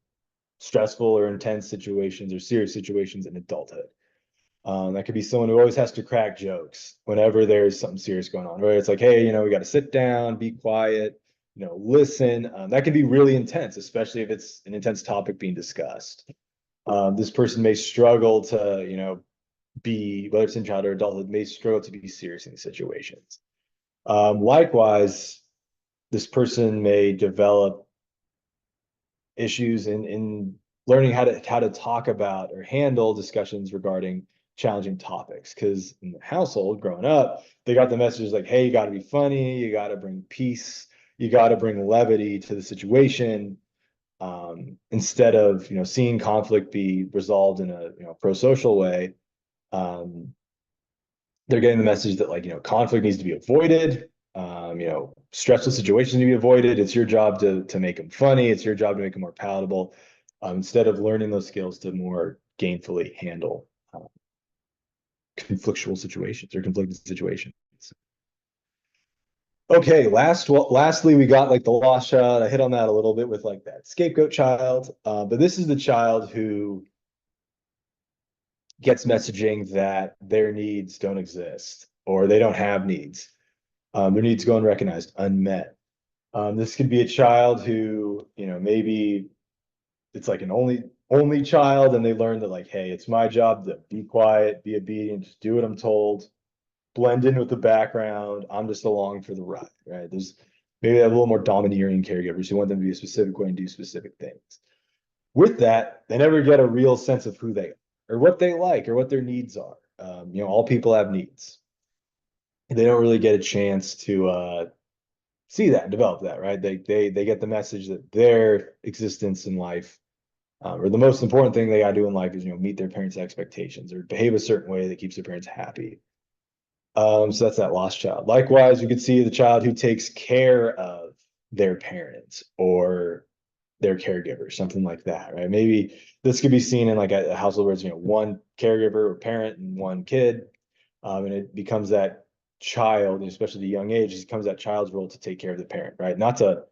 B: stressful or intense situations or serious situations in adulthood. That could be someone who always has to crack jokes whenever there's something serious going on, right? It's like, hey, we got to sit down, be quiet, listen. That can be really intense, especially if it's an intense topic being discussed. This person may struggle to, be, whether it's in childhood or adulthood, may struggle to be serious in these situations. Likewise, this person may develop issues in learning how to talk about or handle discussions regarding challenging topics. Because in the household growing up, they got the messages like, hey, you got to be funny, you got to bring peace, you got to bring levity to the situation, instead of seeing conflict be resolved in a pro-social way. They're getting the message that conflict needs to be avoided. Stressful situations need to be avoided. It's your job to make them funny. It's your job to make them more palatable, instead of learning those skills to more gainfully handle conflictual situations or conflicted situations. Okay, lastly, we got like the lost child. I hit on that a little bit with like that scapegoat child, but this is the child who gets messaging that their needs don't exist or they don't have needs. Their needs go unrecognized, unmet. This could be a child who, maybe it's like an only child, and they learn that like, hey, it's my job to be quiet, be obedient, just do what I'm told, blend in with the background. I'm just along for the ride, right? There's maybe a little more domineering caregivers who want them to be a specific way and do specific things. With that, they never get a real sense of who they are or what they like or what their needs are. All people have needs. They don't really get a chance to see that and develop that, right? They get the message that their existence in life, or the most important thing they got to do in life is meet their parents' expectations or behave a certain way that keeps their parents happy. So that's that lost child. Likewise, you could see the child who takes care of their parents or their caregiver, something like that, right? Maybe this could be seen in like a household where it's one caregiver or parent and one kid, and it becomes that child, especially at a young age, it becomes that child's role to take care of the parent, right? Not to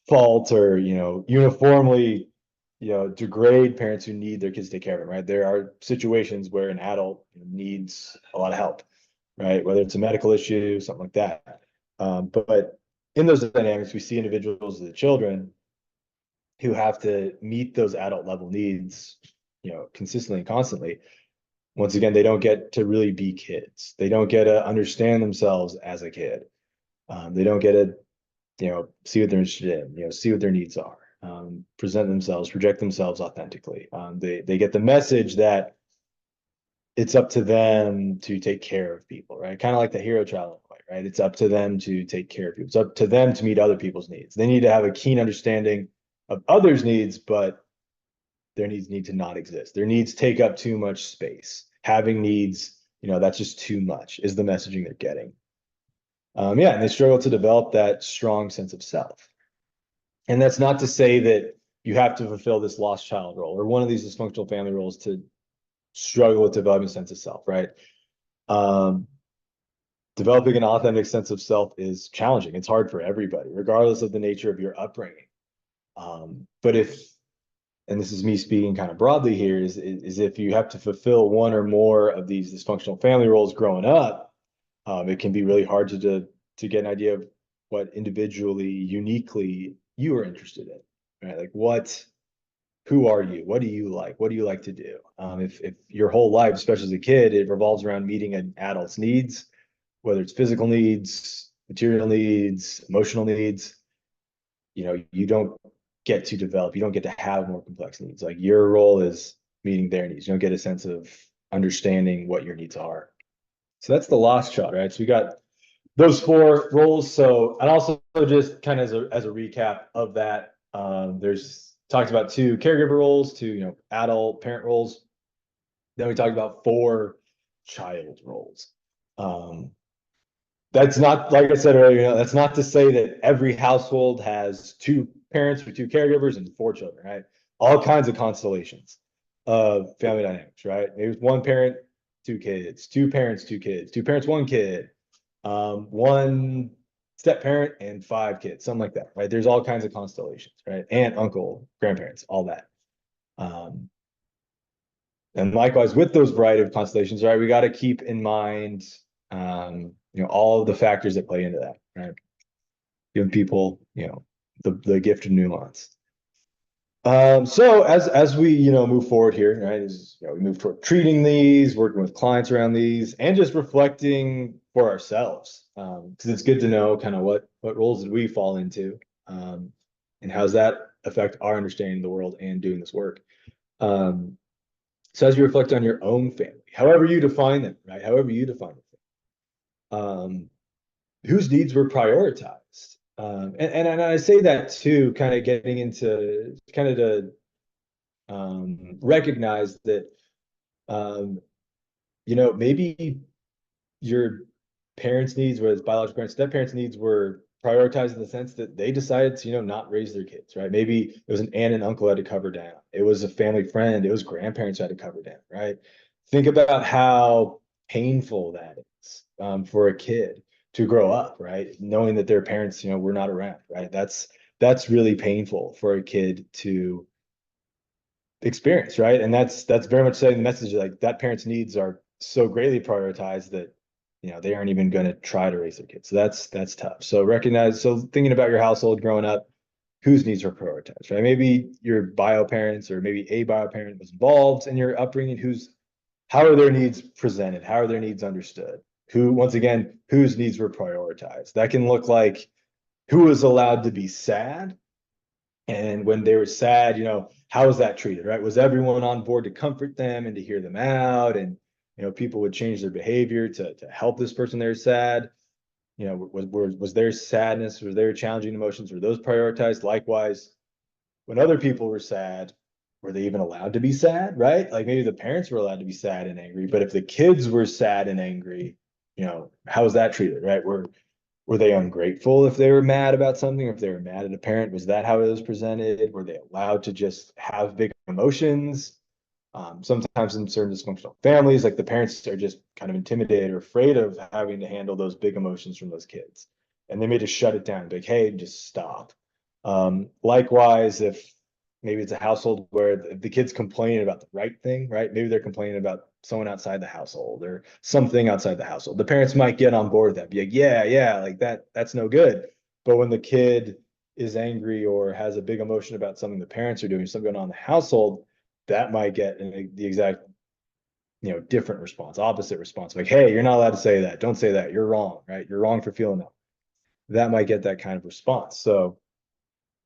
B: fault or uniformly degrade parents who need their kids to take care of them, right? There are situations where an adult needs a lot of help, right? Whether it's a medical issue, something like that. But in those dynamics, we see individuals, the children, who have to meet those adult level needs, consistently and constantly. Once again, they don't get to really be kids. They don't get to understand themselves as a kid. They don't get to, see what they're interested in, see what their needs are, present themselves, project themselves authentically. They get the message that it's up to them to take care of people, right? Kind of like the hero child, right? It's up to them to take care of people. It's up to them to meet other people's needs. They need to have a keen understanding of others' needs, but their needs need to not exist. Their needs take up too much space. Having needs, that's just too much is the messaging they're getting. Yeah, and they struggle to develop that strong sense of self. And that's not to say that you have to fulfill this lost child role or one of these dysfunctional family roles to struggle with developing a sense of self, right? Developing an authentic sense of self is challenging. It's hard for everybody, regardless of the nature of your upbringing. But and this is me speaking kind of broadly here, is if you have to fulfill one or more of these dysfunctional family roles growing up, it can be really hard to get an idea of what individually, uniquely you are interested in, right? Like who are you? What do you like? What do you like to do? If your whole life, especially as a kid, it revolves around meeting an adult's needs, whether it's physical needs, material needs, emotional needs, you don't get to develop, you don't get to have more complex needs. Like your role is meeting their needs. You don't get a sense of understanding what your needs are. So that's the lost child, right? So we got those 4 roles. So, and also just kind of as a recap of that, there's talked about 2 caregiver roles, 2, adult parent roles. Then we talked about 4 child roles. That's not, like I said earlier, that's not to say that every household has 2 parents or 2 caregivers and 4 children, right? All kinds of constellations of family dynamics, right? Maybe 1 parent, 2 kids, 2 parents, 2 kids, 2 parents, 1 kid, 1 step parent and 5 kids, something like that, right? There's all kinds of constellations, right? Aunt, uncle, grandparents, all that. And likewise with those variety of constellations, right? We got to keep in mind, all of the factors that play into that, right? Giving people, the gift of nuance. So as we, move forward here, right, we move toward treating these, working with clients around these, and just reflecting for ourselves, because it's good to know kind of what roles did we fall into, and how's that affect our understanding of the world and doing this work. So as you reflect on your own family, however you define them, right, however you define them, whose needs were prioritized? And I say that too, kind of getting into kind of to recognize that, maybe your parents' needs, whether it's biological parents, step parents' needs were prioritized in the sense that they decided to, not raise their kids, right? Maybe it was an aunt and uncle had to cover down. It was a family friend. It was grandparents who had to cover down, right? Think about how painful that is, for a kid to grow up, right? Knowing that their parents, were not around, right? That's really painful for a kid to experience, right? And that's very much saying the message like that parent's needs are so greatly prioritized that, they aren't even going to try to raise their kids. So that's tough. So thinking about your household growing up, whose needs are prioritized, right? Maybe your bio parents or maybe a bio parent was involved in your upbringing. How are their needs presented? How are their needs understood? Once again, whose needs were prioritized? That can look like who was allowed to be sad. And when they were sad, how was that treated, right? Was everyone on board to comfort them and to hear them out? And, people would change their behavior to help this person they're sad. Was their sadness, was their challenging emotions, were those prioritized? Likewise, when other people were sad, were they even allowed to be sad, right? Like maybe the parents were allowed to be sad and angry, but if the kids were sad and angry, how was that treated, right? Were they ungrateful if they were mad about something, or if they were mad at a parent? Was that how it was presented? Were they allowed to just have big emotions? Sometimes in certain dysfunctional families, like the parents are just kind of intimidated or afraid of having to handle those big emotions from those kids. And they may just shut it down, like, hey, just stop. Likewise, if maybe it's a household where the kids complaining about the right thing, right? Maybe they're complaining about someone outside the household or something outside the household. The parents might get on board with that, be like, yeah, like that's no good. But when the kid is angry or has a big emotion about something the parents are doing, something going on in the household, that might get the exact, different response, opposite response. Like, hey, you're not allowed to say that. Don't say that. You're wrong, right? You're wrong for feeling that. That might get that kind of response. So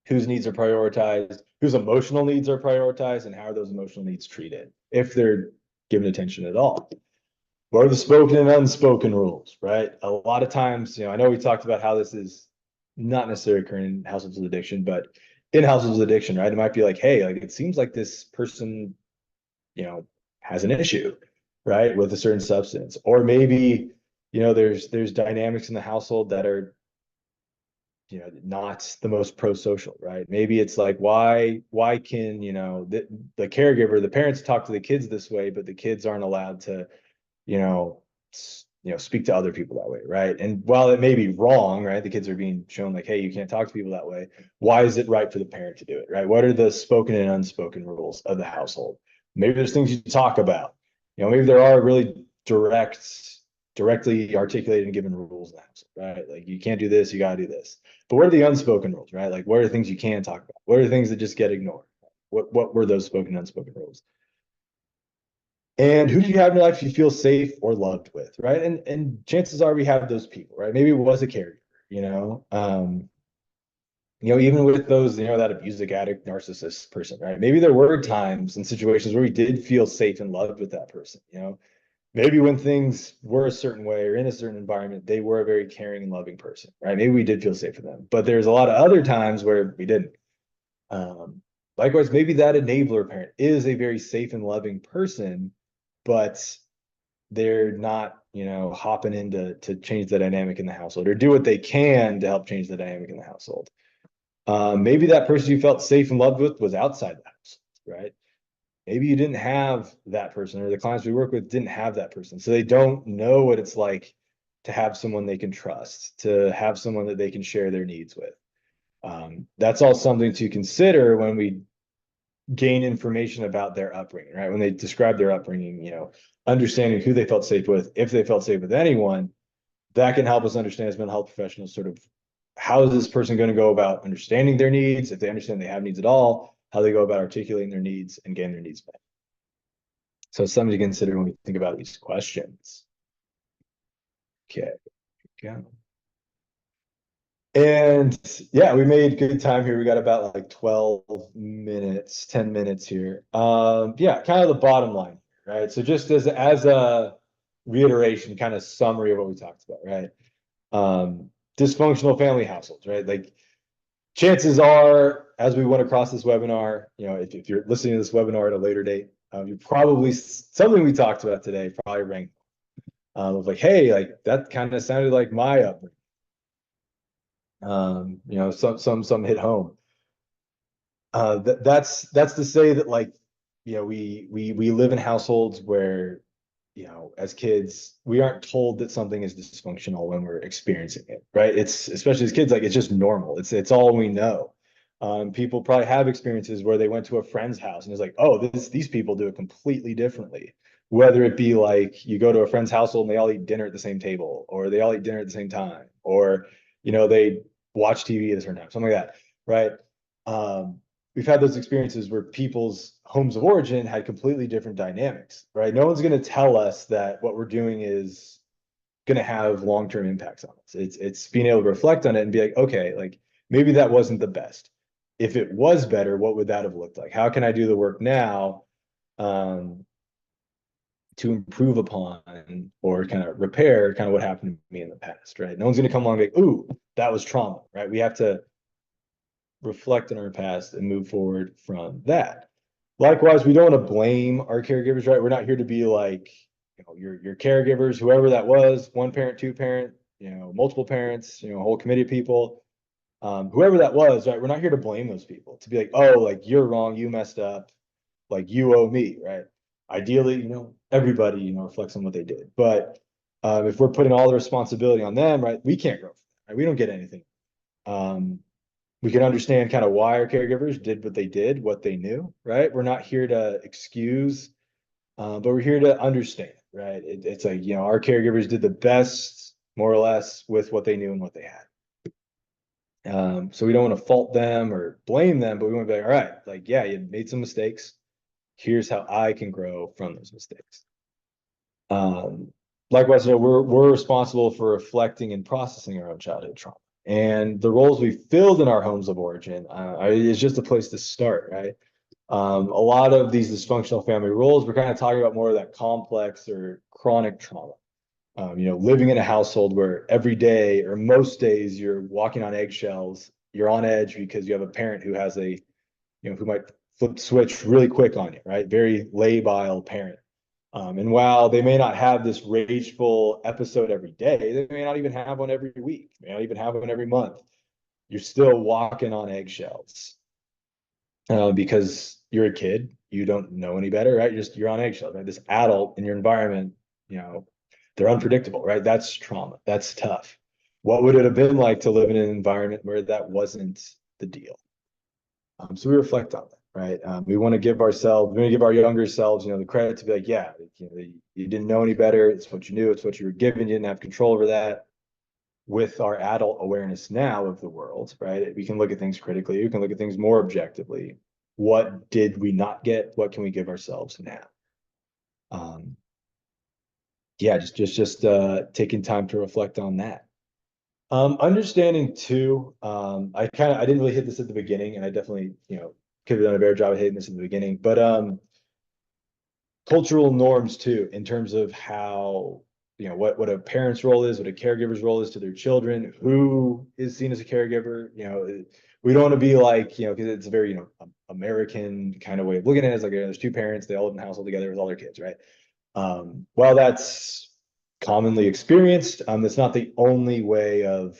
B: whose needs are prioritized, whose emotional needs are prioritized, and how are those emotional needs treated, if they're given attention at all? What are the spoken and unspoken rules, right? A lot of times, I know we talked about how this is not necessarily occurring in households with addiction, but in households with addiction, right? It might be like, hey, like it seems like this person, has an issue, right, with a certain substance. Or maybe, there's dynamics in the household that are, not the most pro-social, right? Maybe it's like, why can, the caregiver, the parents talk to the kids this way, but the kids aren't allowed to, you know, speak to other people that way, right? And while it may be wrong, right, the kids are being shown like, hey, you can't talk to people that way. Why is it right for the parent to do it, right? What are the spoken and unspoken rules of the household? Maybe there's things you talk about. Maybe there are really directly articulated and given rules in the household, right? Like you can't do this, you got to do this. But what are the unspoken rules, right? Like what are the things you can talk about? What are the things that just get ignored? What were those spoken and unspoken rules? And who do you have in your life you feel safe or loved with, right? And chances are we have those people, right? Maybe it was a caregiver, even with those, that abusive addict narcissist person, right? Maybe there were times and situations where we did feel safe and loved with that person, maybe when things were a certain way or in a certain environment, they were a very caring and loving person, right? Maybe we did feel safe with them, but there's a lot of other times where we didn't. Likewise, maybe that enabler parent is a very safe and loving person, but they're not, hopping in to change the dynamic in the household or do what they can to help change the dynamic in the household. Maybe that person you felt safe and loved with was outside the house, right? Maybe you didn't have that person, or the clients we work with didn't have that person. So they don't know what it's like to have someone they can trust, to have someone that they can share their needs with. That's all something to consider when we gain information about their upbringing, right? When they describe their upbringing, understanding who they felt safe with, if they felt safe with anyone, that can help us understand as mental health professionals sort of how is this person going to go about understanding their needs, if they understand they have needs at all, how they go about articulating their needs and getting their needs met. So it's something to consider when we think about these questions. Okay, go. And yeah, we made good time here. We got about like 12 minutes, 10 minutes here. Yeah, kind of the bottom line, right? So just as a reiteration, kind of summary of what we talked about, right? Dysfunctional family households, right? Like chances are, as we went across this webinar, if you're listening to this webinar at a later date, you probably, something we talked about today probably rang of like, hey, like that kind of sounded like my upbringing. Some hit home. That's to say that like, we live in households where, as kids, we aren't told that something is dysfunctional when we're experiencing it, right? It's especially as kids, like it's just normal. It's all we know. People probably have experiences where they went to a friend's house and it's like, oh, these people do it completely differently. Whether it be like you go to a friend's household and they all eat dinner at the same table, or they all eat dinner at the same time, or they watch TV at a certain time, something like that, right? We've had those experiences where people's homes of origin had completely different dynamics, right? No one's going to tell us that what we're doing is going to have long-term impacts on us. It's being able to reflect on it and be like, okay, like maybe that wasn't the best. If it was better, what would that have looked like? How can I do the work now to improve upon or kind of repair kind of what happened to me in the past, right? No one's going to come along and be like, ooh, that was trauma, right? We have to reflect on our past and move forward from that. Likewise, we don't want to blame our caregivers, right? We're not here to be like, your caregivers, whoever that was, one parent, two parent, multiple parents, a whole committee of people, whoever that was, right? We're not here to blame those people, to be like, oh, like you're wrong, you messed up, like you owe me, right? Ideally, everybody, reflects on what they did. But if we're putting all the responsibility on them, right, we can't grow from that, right? We don't get anything. We can understand kind of why our caregivers did what they did, what they knew, right? We're not here to excuse, but we're here to understand, right? It's like, our caregivers did the best, more or less, with what they knew and what they had. So we don't want to fault them or blame them, but we want to be like, all right, like, yeah, you made some mistakes. Here's how I can grow from those mistakes. Likewise, we're responsible for reflecting and processing our own childhood trauma. And the roles we filled in our homes of origin is just a place to start, right? A lot of these dysfunctional family roles, we're kind of talking about more of that complex or chronic trauma. Living in a household where every day or most days you're walking on eggshells you're on edge because you have a parent who has a, who might flip the switch really quick on you, right? Very labile parent. And while they may not have this rageful episode every day, they may not even have one every week, they may not even have one every month. You're still walking on eggshells because you're a kid, you don't know any better, right? You're on eggshells, right? This adult in your environment, they're unpredictable, right? That's trauma. That's tough. What would it have been like to live in an environment where that wasn't the deal? So we reflect on that, right? We want to give our younger selves, the credit to be like, yeah, you didn't know any better. It's what you knew. It's what you were given. You didn't have control over that. With our adult awareness now of the world, right? We can look at things critically. We can look at things more objectively. What did we not get? What can we give ourselves now? Yeah, just taking time to reflect on that. Understanding too, I didn't really hit this at the beginning, and I definitely, could have done a better job of hitting this at the beginning, but cultural norms too, in terms of how, what a parent's role is, what a caregiver's role is to their children, who is seen as a caregiver. We don't want to be like, because it's a very, American kind of way of looking at it. It's like, there's two parents, they all live in the household together with all their kids, right? While that's commonly experienced, that's not the only way of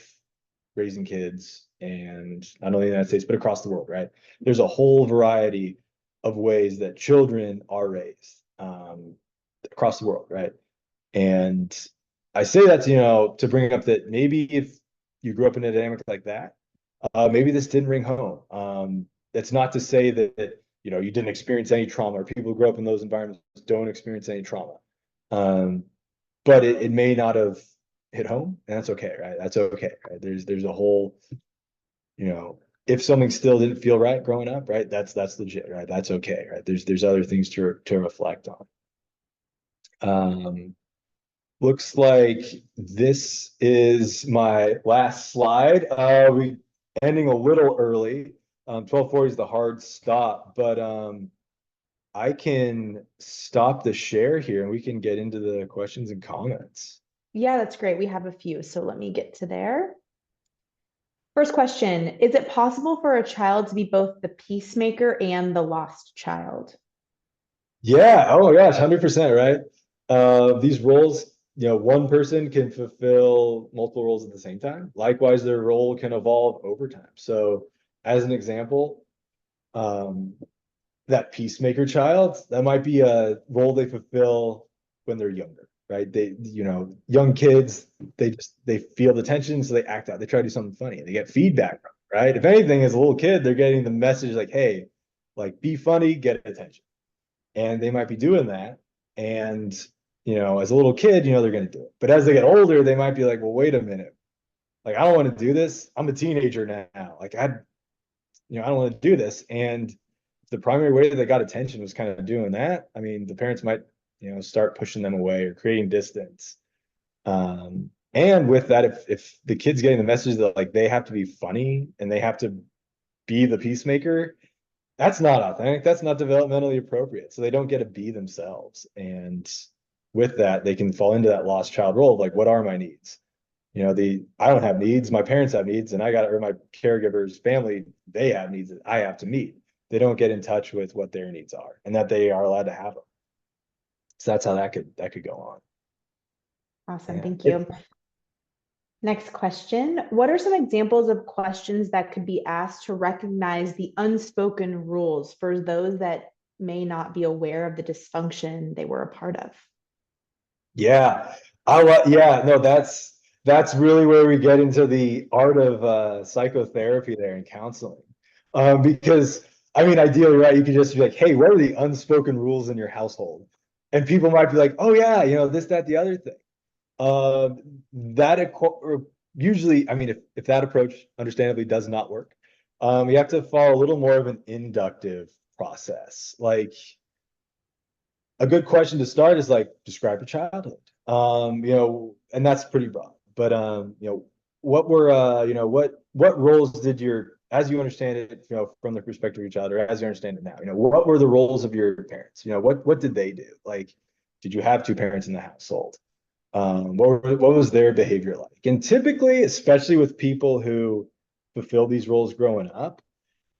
B: raising kids, and not only in the United States, but across the world, right? There's a whole variety of ways that children are raised across the world, right? And I say that, to bring up that maybe if you grew up in a dynamic like that, maybe this didn't ring home. That's not to say that, you didn't experience any trauma, or people who grow up in those environments don't experience any trauma. But it may not have hit home, and that's okay, right? That's okay, right? There's a whole, if something still didn't feel right growing up, right? That's legit, right? That's okay, right? There's other things to reflect on. Looks like this is my last slide. We ending a little early. 12:40 is the hard stop, but I can stop the share here and we can get into the questions and comments.
A: Yeah, that's great. We have a few, so let me get to there. First question, is it possible for a child to be both the peacemaker and the lost child?
B: Yeah, oh my gosh, 100%, right? These roles, one person can fulfill multiple roles at the same time. Likewise, their role can evolve over time. So as an example, that peacemaker child, that might be a role they fulfill when they're younger, right? They, young kids, they feel the tension, so they act out. They try to do something funny. They get feedback from it, right? If anything, as a little kid, they're getting the message like, hey, like be funny, get attention. And they might be doing that. And, as a little kid, they're going to do it. But as they get older, they might be like, well, wait a minute. Like, I don't want to do this. I'm a teenager now. Like, I don't want to do this. And the primary way that they got attention was kind of doing that. I mean, the parents might, start pushing them away or creating distance. And with that, if the kid's getting the message that like they have to be funny and they have to be the peacemaker, that's not authentic. That's not developmentally appropriate. So they don't get to be themselves. And with that, they can fall into that lost child role of like, what are my needs? I don't have needs. My parents have needs, and or my caregiver's family, they have needs that I have to meet. They don't get in touch with what their needs are and that they are allowed to have them. So that's how that could go on.
A: Awesome,
B: Yeah.
A: thank you. Next question. What are some examples of questions that could be asked to recognize the unspoken rules for those that may not be aware of the dysfunction they were a part of?
B: Yeah. No, that's really where we get into the art of psychotherapy there and counseling. Because I mean, ideally, right, you could just be like, hey, what are the unspoken rules in your household? And people might be like, oh yeah, this, that, the other thing. Usually, I mean, if that approach understandably does not work, you have to follow a little more of an inductive process. Like a good question to start is like, describe your childhood. And that's pretty broad. But what were what roles did as you understand it, from the perspective of your child, or as you understand it now, what were the roles of your parents? What did they do? Like, did you have two parents in the household? What was their behavior like? And typically, especially with people who fulfill these roles growing up,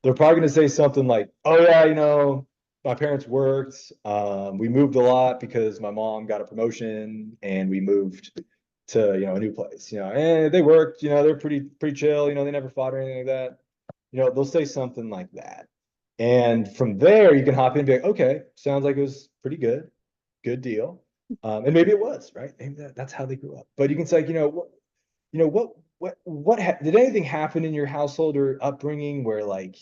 B: they're probably going to say something like, oh yeah, my parents worked, we moved a lot because my mom got a promotion and we moved to, a new place, and they worked, they're pretty chill, they never fought or anything like that. They'll say something like that. And from there, you can hop in and be like, okay, sounds like it was pretty good deal. And maybe it was, right? Maybe that's how they grew up. But you can say, did anything happen in your household or upbringing where like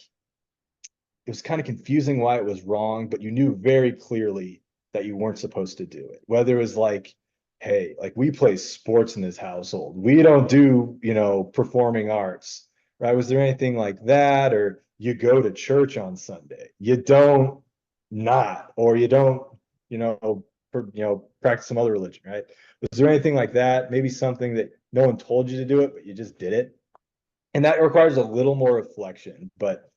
B: it was kind of confusing why it was wrong, but you knew very clearly that you weren't supposed to do it? Whether it was like, hey, like we play sports in this household, we don't do, performing arts, right? Was there anything like that? Or you go to church on Sunday, you don't not, or you don't, practice some other religion, right? Was there anything like that? Maybe something that no one told you to do it, but you just did it. And that requires a little more reflection, but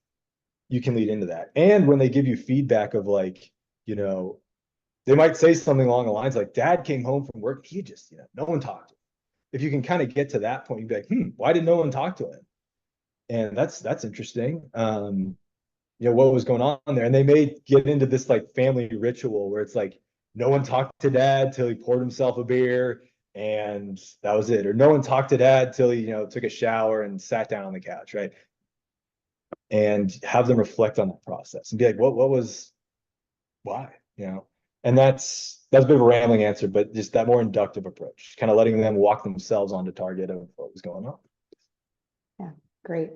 B: you can lead into that. And when they give you feedback of like, they might say something along the lines like, dad came home from work, he just, no one talked to him. If you can kind of get to that point, you'd be like, why did no one talk to him? And that's interesting. What was going on there? And they may get into this like family ritual where it's like, no one talked to dad till he poured himself a beer and that was it. Or no one talked to dad till he, took a shower and sat down on the couch, right? And have them reflect on that process and be like, why? And that's a bit of a rambling answer, but just that more inductive approach, kind of letting them walk themselves onto target of what was going on.
A: Yeah, great.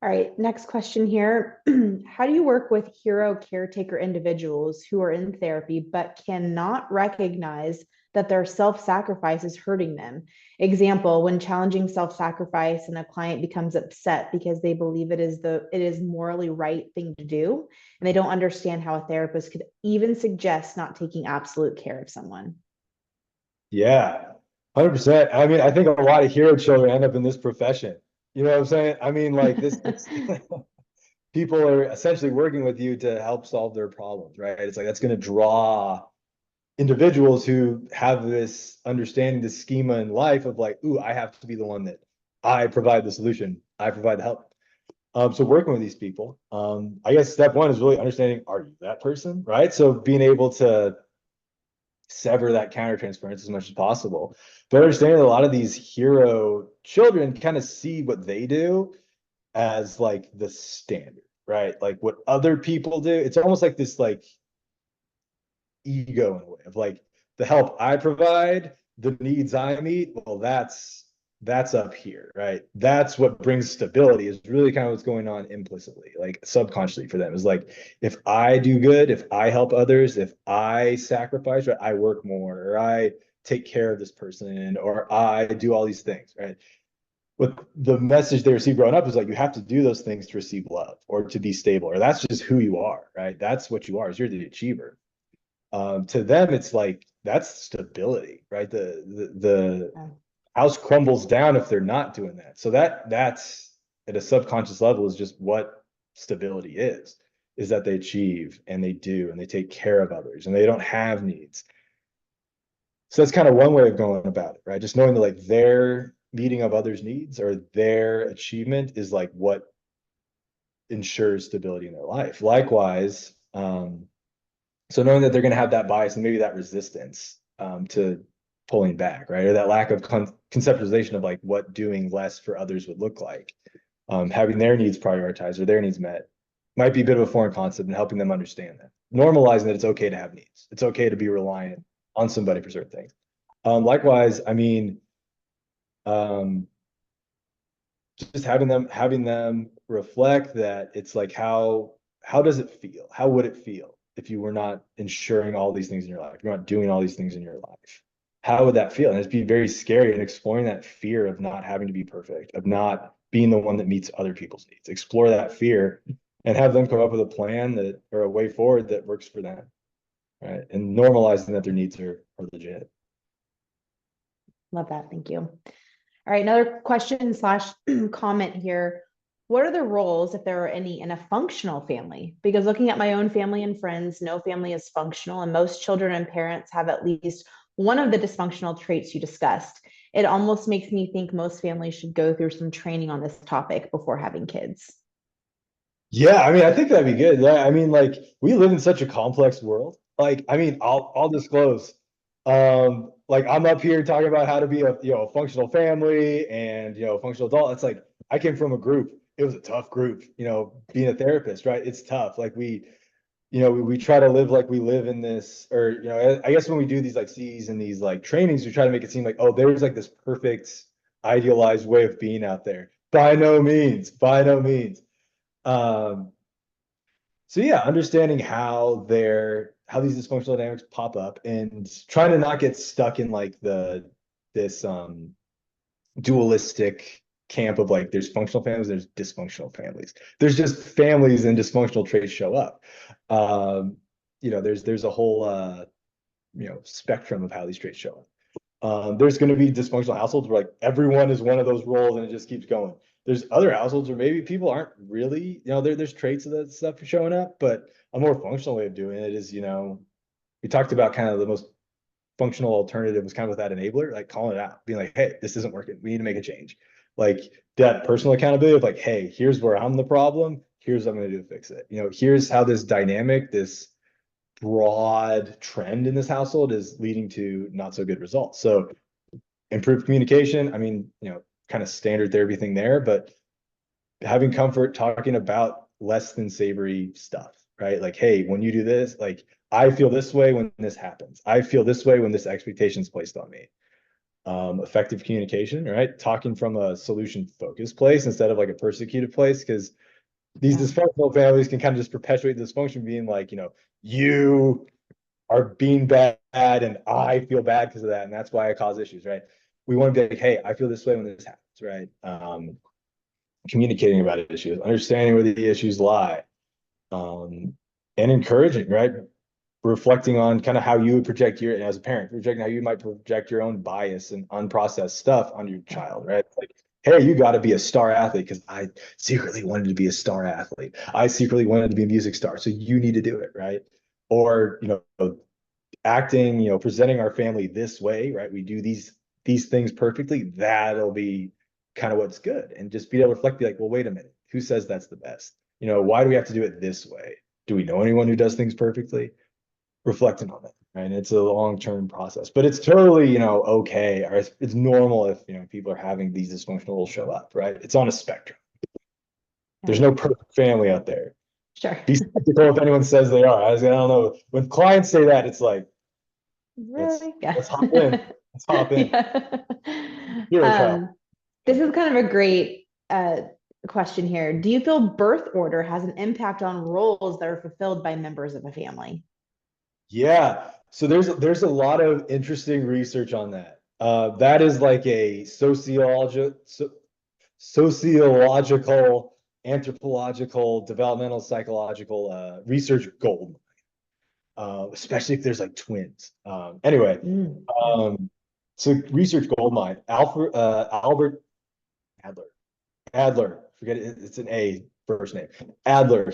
A: All right, next question here. How do you work with hero caretaker individuals who are in therapy but cannot recognize that their self-sacrifice is hurting them? Example, when challenging self-sacrifice and a client becomes upset because they believe it is morally right thing to do, and they don't understand how a therapist could even suggest not taking absolute care of someone.
B: Yeah, 100%. I mean, I think a lot of hero children end up in this profession. You know what I'm saying? I mean, like this, people are essentially working with you to help solve their problems, right? It's like that's going to draw individuals who have this understanding, this schema in life of like, ooh, I have to be the one that I provide the solution, I provide the help. So working with these people, I guess step one is really understanding, are you that person, right? So being able to sever that countertransference as much as possible, but understanding that a lot of these hero children kind of see what they do as like the standard, right? Like what other people do. It's almost like this like ego in a way of like the help I provide, the needs I meet. Well, that's up here, right? That's what brings stability, is really kind of what's going on implicitly, like subconsciously for them, is like, if I do good, if I help others, if I sacrifice, right, I work more, or I take care of this person, or I do all these things, right? But the message they receive growing up is like, you have to do those things to receive love or to be stable, or that's just who you are, right? That's what you are, is you're the achiever. To them, it's like, that's stability, right? The house crumbles down if they're not doing that. So that's at a subconscious level is just what stability is that they achieve and they do and they take care of others and they don't have needs. So that's kind of one way of going about it, right? Just knowing that like their meeting of others' needs or their achievement is like what ensures stability in their life. Likewise, so knowing that they're going to have that bias and maybe that resistance to pulling back, right? Or that lack of conceptualization of like what doing less for others would look like. Having their needs prioritized or their needs met might be a bit of a foreign concept, and helping them understand that. Normalizing that it's okay to have needs. It's okay to be reliant on somebody for certain things. Likewise, I mean, just having them reflect that it's like, how does it feel? How would it feel if you were not ensuring all these things in your life? You're not doing all these things in your life. How would that feel? And it'd be very scary, and exploring that fear of not having to be perfect, of not being the one that meets other people's needs. Explore that fear and have them come up with a plan that, or a way forward that works for them, right? And normalizing that their needs are legit.
A: Love that. Thank you. All right, another question / comment here. What are the roles, if there are any, in a functional family? Because looking at my own family and friends, no family is functional, and most children and parents have at least one of the dysfunctional traits you discussed. it almost makes me think most families should go through some training on this topic before having kids.
B: Yeah, I mean, I think that'd be good. I mean, like, we live in such a complex world. Like, I mean, I'll disclose. Like, I'm up here talking about how to be a, a functional family and, a functional adult. It's like I came from a group. It was a tough group, being a therapist, right? It's tough. Like, we try to live like we live in this, or, I guess when we do these like C's and these like trainings, we try to make it seem like, oh, there's like this perfect idealized way of being out there. By no means, by no means. Um, so yeah, understanding how these dysfunctional dynamics pop up and trying to not get stuck in like this dualistic camp of like there's functional families, there's dysfunctional families. There's just families and dysfunctional traits show up. There's a whole spectrum of how these traits show up. There's going to be dysfunctional households where like everyone is one of those roles and it just keeps going. There's other households where maybe people aren't really, there's traits of that stuff showing up, but a more functional way of doing it is, we talked about kind of the most functional alternative was kind of with that enabler, like calling it out, being like, hey, this isn't working. We need to make a change. Like that personal accountability of like, hey, here's where I'm the problem. Here's what I'm going to do to fix it. Here's how this dynamic, this broad trend in this household is leading to not so good results. So improved communication, I mean, kind of standard therapy thing there, but having comfort talking about less than savory stuff, right? Like, hey, when you do this, like, I feel this way when this happens. I feel this way when this expectation is placed on me. Effective communication, right? Talking from a solution focused place instead of like a persecuted place, because these dysfunctional families can kind of just perpetuate dysfunction, being like, you are being bad and I feel bad because of that. And that's why I cause issues, right? We want to be like, hey, I feel this way when this happens, right? Communicating about issues, understanding where the issues lie, and encouraging, right? Reflecting on kind of how you would project your, and as a parent, projecting how you might project your own bias and unprocessed stuff on your child, right? Like, hey, you got to be a star athlete because I secretly wanted to be a star athlete. I secretly wanted to be a music star. So you need to do it, right? Or, acting, presenting our family this way, right? We do these things perfectly. That'll be kind of what's good. And just be able to reflect, be like, well, wait a minute. Who says that's the best? Why do we have to do it this way? Do we know anyone who does things perfectly? Reflecting on it, right? And it's a long-term process, but it's totally, okay, or it's normal if, people are having these dysfunctional show up, right? It's on a spectrum. There's no perfect family out there.
A: Sure.
B: Be skeptical if anyone says they are. I don't know. When clients say that, it's like,
A: really?
B: let's hop in. Let's hop in.
A: Yeah. This is kind of a great question here. Do you feel birth order has an impact on roles that are fulfilled by members of a family?
B: Yeah. So there's a lot of interesting research on that. That is like a sociological, anthropological, developmental, psychological research gold, especially if there's like twins. Anyway, so research gold mine. Albert Adler, forget it, it's an A first name. Adler.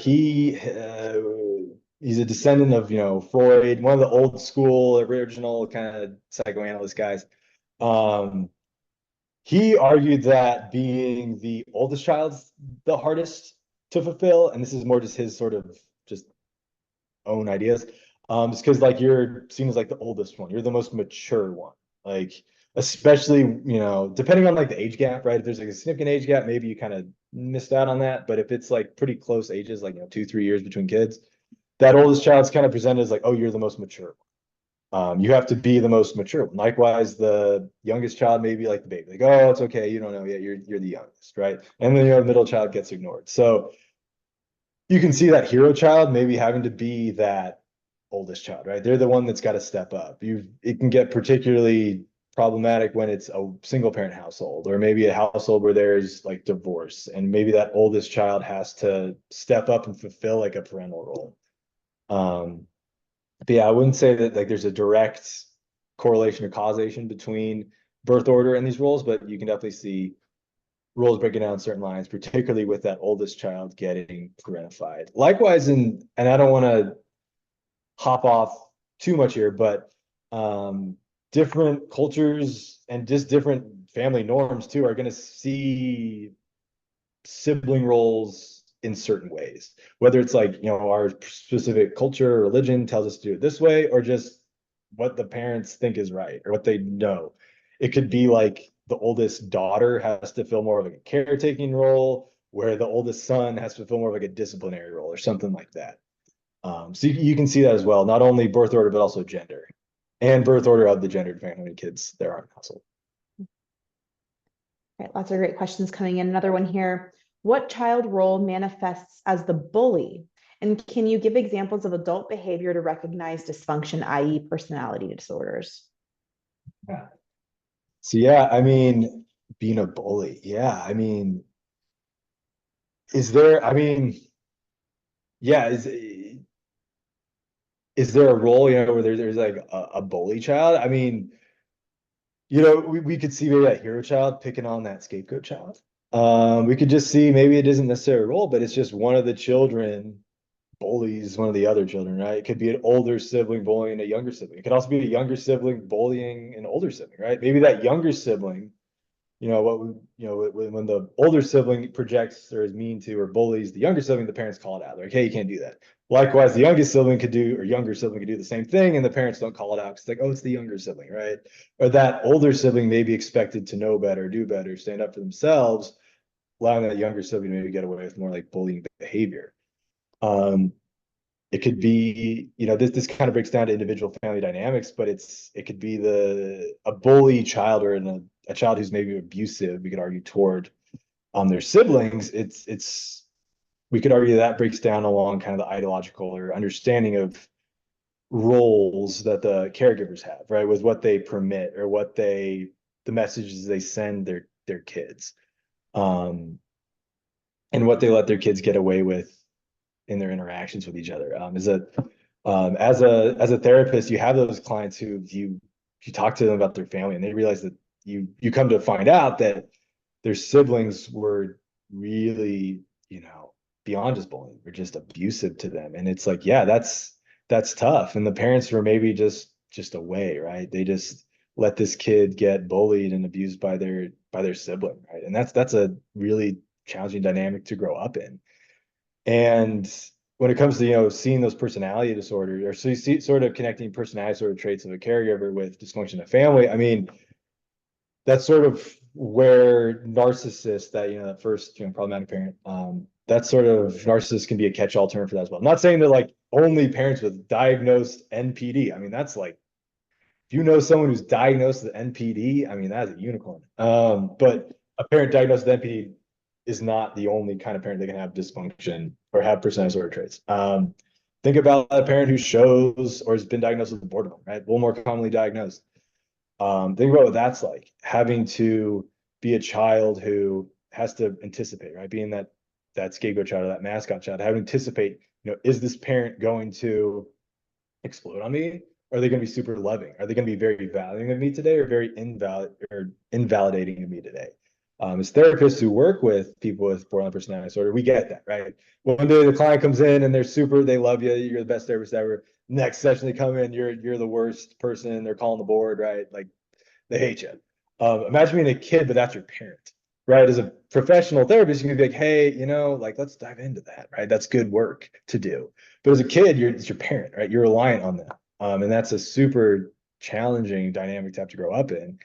B: He's a descendant of Freud, one of the old school original kind of psychoanalyst guys. He argued that being the oldest child's the hardest to fulfill, and this is more just his sort of just own ideas. Just because like you're seen as like the oldest one, you're the most mature one. Like especially, depending on like the age gap, right? If there's like a significant age gap, maybe you kind of missed out on that. But if it's like pretty close ages, like 2-3 years between kids, that oldest child's kind of presented as like, oh, you're the most mature. You have to be the most mature. Likewise, the youngest child may be like the baby, like, oh, it's okay, you don't know yet, you're the youngest, right? And then the middle child gets ignored. So you can see that hero child maybe having to be that oldest child, right? They're the one that's got to step up. It can get particularly problematic when it's a single parent household, or maybe a household where there's like divorce, and maybe that oldest child has to step up and fulfill like a parental role. But yeah, I wouldn't say that like there's a direct correlation or causation between birth order and these roles, but you can definitely see roles breaking down certain lines, particularly with that oldest child getting parentified. Likewise, and I don't want to hop off too much here, but different cultures and just different family norms too are going to see sibling roles in certain ways, whether it's like, our specific culture or religion tells us to do it this way, or just what the parents think is right or what they know. It could be like the oldest daughter has to fill more of like a caretaking role, where the oldest son has to fill more of like a disciplinary role or something like that. So you can see that as well, not only birth order, but also gender and birth order of the gender, depending on how many kids there are in the household.
A: Right, lots of great questions coming in. Another one here. What child role manifests as the bully? And can you give examples of adult behavior to recognize dysfunction, i.e. personality disorders?
B: Yeah. So yeah, I mean, being a bully, yeah, I mean, is there, I mean, yeah, is there a role, where there's like a bully child? I mean, we could see maybe that hero child picking on that scapegoat child. We could just see maybe it isn't necessarily a role, but it's just one of the children bullies one of the other children, right? It could be an older sibling bullying a younger sibling. It could also be a younger sibling bullying an older sibling, right? Maybe that younger sibling, when the older sibling projects or is mean to or bullies the younger sibling, the parents call it out. They're like, hey, you can't do that. Likewise, the youngest sibling could do, or younger sibling could do the same thing, and the parents don't call it out. It's like, oh, it's the younger sibling, right? Or that older sibling may be expected to know better, do better, stand up for themselves, allowing that younger sibling maybe get away with more like bullying behavior. It could be, this kind of breaks down to individual family dynamics, but it could be a bully child or a child who's maybe abusive, we could argue, toward their siblings. We could argue that breaks down along kind of the ideological or understanding of roles that the caregivers have, right? With what they permit or the messages they send their kids, and what they let their kids get away with in their interactions with each other. As a therapist, you have those clients who you talk to them about their family, and they realize that you come to find out that their siblings were really, beyond just bullying, were just abusive to them. And it's like, yeah, that's tough. And the parents were maybe just away, right? They just let this kid get bullied and abused by their sibling, right? And that's a really challenging dynamic to grow up in. And when it comes to, seeing those personality disorders, or sort of connecting personality disorder traits of a caregiver with dysfunction of family, I mean, that's sort of where narcissists, that first, problematic parent, that sort of narcissist can be a catch-all term for that as well. I'm not saying that like only parents with diagnosed NPD. I mean, that's like, if you know someone who's diagnosed with NPD, I mean, that's a unicorn. But a parent diagnosed with NPD is not the only kind of parent that can have dysfunction or have personality disorder traits. Think about a parent who shows or has been diagnosed with borderline, right? Well, more commonly diagnosed. Think about what that's like, having to be a child who has to anticipate, right? Being that scapegoat child or that mascot child, having to anticipate, is this parent going to explode on me? Or are they going to be super loving? Are they going to be very valuing of me today, or very invalidating of me today? As therapists who work with people with borderline personality disorder, we get that, right? One day the client comes in and they love you, you're the best therapist ever. Next session they come in, you're the worst person, they're calling the board, right? Like, they hate you. Imagine being a kid, but that's your parent, right? As a professional therapist, you can be like, hey, like, let's dive into that, right? That's good work to do. But as a kid, it's your parent, right? You're reliant on them. And that's a super challenging dynamic to have to grow up in.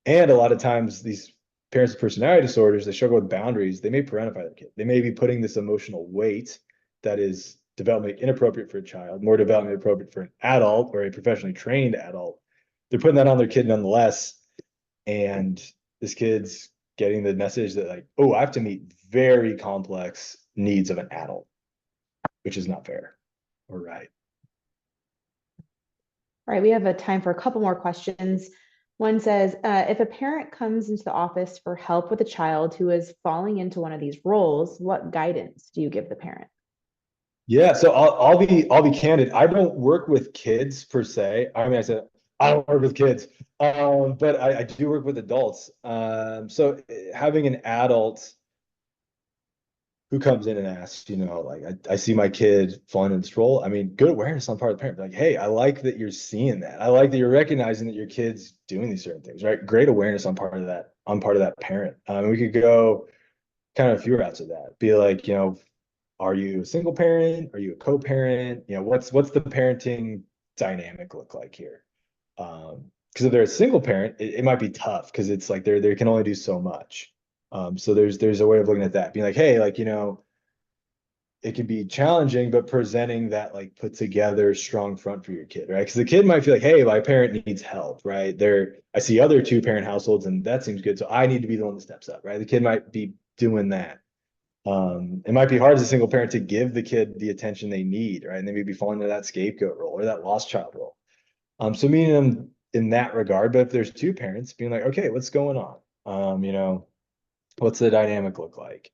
B: And a lot of times these parents with personality disorders, they struggle with boundaries. They may parentify their kid. They may be putting this emotional weight that is developmentally inappropriate for a child, more developmentally appropriate for an adult or a professionally trained adult. They're putting that on their kid nonetheless. And this kid's getting the message that like, oh, I have to meet very complex needs of an adult, which is not fair or right.
A: All right, we have a time for a couple more questions. One says, if a parent comes into the office for help with a child who is falling into one of these roles, what guidance do you give the parent?
B: Yeah, so I'll be candid. I don't work with kids per se. I mean, I said I don't work with kids, but I do work with adults. So having an adult who comes in and asks, like, I see my kid falling in this role. I mean, good awareness on part of the parent. Like, hey, I like that you're seeing that. I like that you're recognizing that your kid's doing these certain things, right? Great awareness on part of that parent. We could go kind of a few routes of that. Be like, are you a single parent? Are you a co-parent? What's the parenting dynamic look like here? Because if they're a single parent, it might be tough because it's like they can only do so much. So there's a way of looking at that, being like, hey, like, it can be challenging, but presenting that like put together strong front for your kid, right? Because the kid might feel like, hey, my parent needs help, right? I see other two-parent households and that seems good, so I need to be the one that steps up, right? The kid might be doing that. It might be hard as a single parent to give the kid the attention they need, right? And they may be falling into that scapegoat role or that lost child role. So meeting them in that regard, but if there's two parents, being like, okay, what's going on? What's the dynamic look like?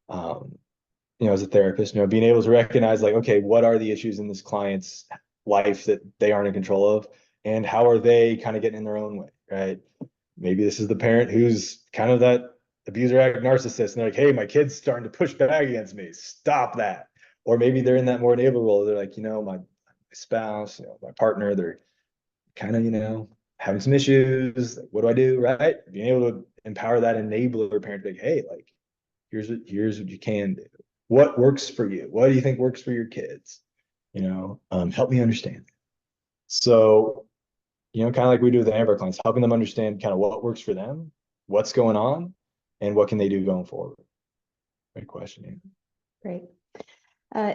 B: As a therapist, being able to recognize like, okay, what are the issues in this client's life that they aren't in control of, and how are they kind of getting in their own way, right? Maybe this is the parent who's kind of that abuser addict narcissist, and they're like, hey, my kid's starting to push back against me. Stop that. Or maybe they're in that more enabler role. They're like, my spouse, my partner, they're kind of, having some issues. Like, what do I do? Right? Being able to empower that enabler parent to be like, hey, like, here's what you can do. What works for you? What do you think works for your kids? Help me understand. So, kind of like we do with any of our clients, helping them understand kind of what works for them, what's going on, and what can they do going forward. Great question. Yeah.
A: Great.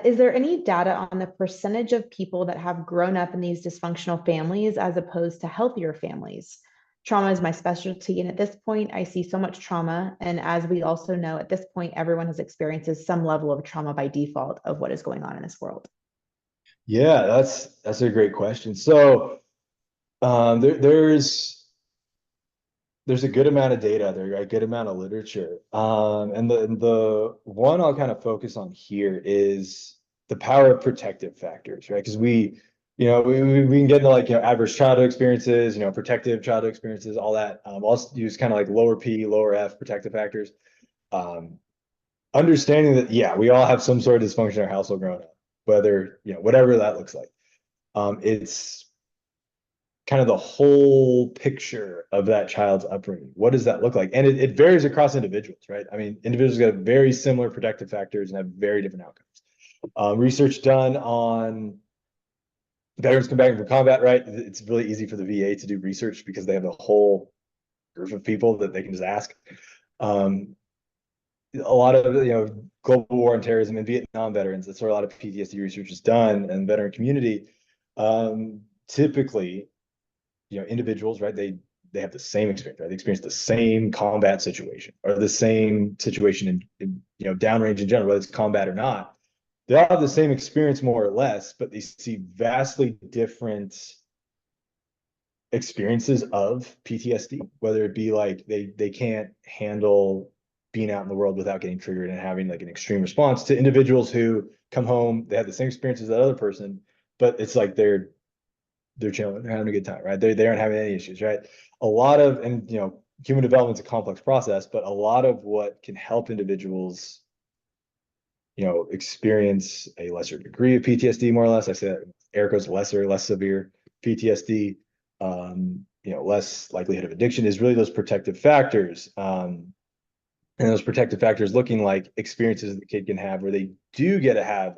A: Is there any data on the percentage of people that have grown up in these dysfunctional families as opposed to healthier families? Trauma is my specialty, and at this point, I see so much trauma. And as we also know, at this point, everyone has experienced some level of trauma by default of what is going on in this world.
B: Yeah, that's a great question. So there's a good amount of data there, a good amount of literature. And the one I'll kind of focus on here is the power of protective factors, right? Because we can get into like, adverse childhood experiences, protective childhood experiences, all that. I'll use kind of like lower P, lower F protective factors. Understanding that, yeah, we all have some sort of dysfunction in our household growing up, whether, whatever that looks like. It's kind of the whole picture of that child's upbringing. What does that look like? And it varies across individuals, right? I mean, individuals got very similar protective factors and have very different outcomes. Research done on veterans come back from combat, right? It's really easy for the VA to do research because they have a whole group of people that they can just ask. A lot of global war and terrorism and Vietnam veterans, that's where a lot of PTSD research is done, and veteran community. Typically, individuals, right? They have the same experience, right? They experience the same combat situation or the same situation in downrange in general, whether it's combat or not. They all have the same experience more or less, but they see vastly different experiences of PTSD, whether it be like they can't handle being out in the world without getting triggered and having like an extreme response, to individuals who come home, they have the same experience as that other person, but it's like they're chilling, they're having a good time, right? They aren't having any issues, right? A lot of, and human development's a complex process, but a lot of what can help individuals experience a lesser degree of PTSD, more or less, I say that air quotes, less severe PTSD, less likelihood of addiction, is really those protective factors. And those protective factors looking like experiences the kid can have where they do get to have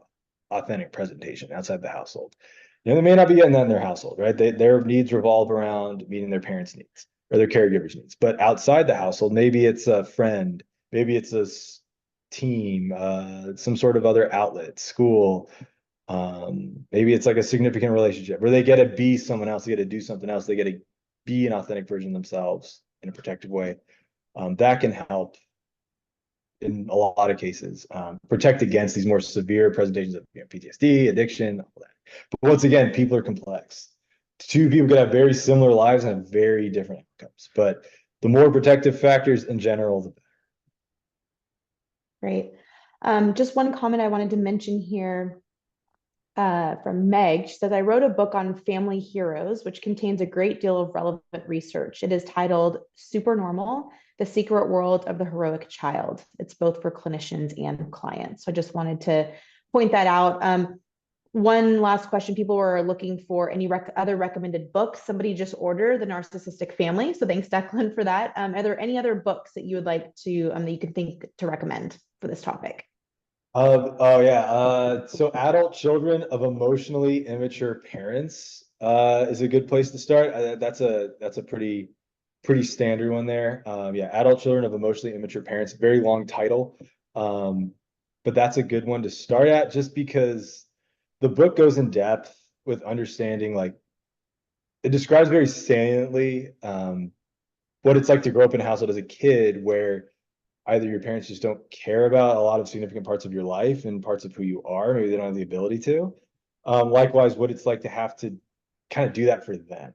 B: authentic presentation outside the household. They may not be getting that in their household, right? Their needs revolve around meeting their parents' needs or their caregivers' needs. But outside the household, maybe it's a friend, maybe it's a team, some sort of other outlet, school. Maybe it's like a significant relationship where they get to be someone else, they get to do something else, they get to be an authentic version of themselves in a protective way. That can help in a lot of cases, protect against these more severe presentations of PTSD, addiction, all that. But once again, people are complex. Two people could have very similar lives and have very different outcomes. But the more protective factors in general, the better.
A: Great. Just one comment I wanted to mention here from Meg. She says, I wrote a book on family heroes, which contains a great deal of relevant research. It is titled Supernormal, The Secret World of the Heroic Child. It's both for clinicians and clients. So I just wanted to point that out. One last question. People were looking for any other recommended books. Somebody just ordered The Narcissistic Family. So thanks, Declan, for that. Are there any other books that you would like to, that you can think to recommend for this topic?
B: Oh yeah. So Adult Children of Emotionally Immature Parents is a good place to start. That's a pretty standard one there. Yeah, Adult Children of Emotionally Immature Parents, very long title. But that's a good one to start at just because the book goes in depth with understanding, like, it describes very saliently what it's like to grow up in a household as a kid where either your parents just don't care about a lot of significant parts of your life and parts of who you are. Maybe they don't have the ability to. Likewise, what it's like to have to kind of do that for them.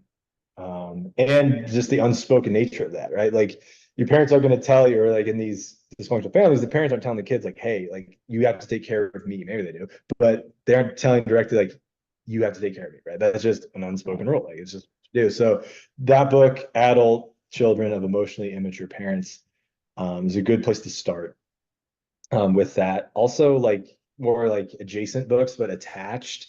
B: And just the unspoken nature of that, right? Like, your parents are going to tell you, or like in these dysfunctional families, the parents aren't telling the kids like, hey, like, you have to take care of me. Maybe they do, but they aren't telling directly like, you have to take care of me, right? That's just an unspoken rule. Like, it's just what you do. So that book, Adult Children of Emotionally Immature Parents, is a good place to start with that. Also, like, more like adjacent books, but attached.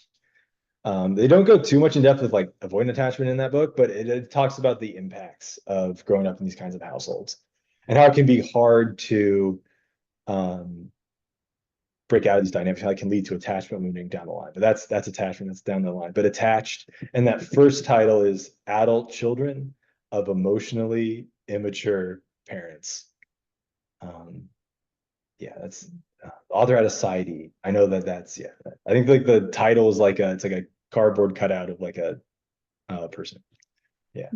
B: They don't go too much in depth with like avoidant attachment in that book, but it talks about the impacts of growing up in these kinds of households and how it can be hard to break out of these dynamics, how it can lead to attachment moving down the line. But that's attachment, that's down the line. But attached, and that first title is Adult Children of Emotionally Immature Parents. Yeah, that's author out of Side. I know that's, yeah. I think like the title is like it's like a cardboard cutout of like a person. Yeah.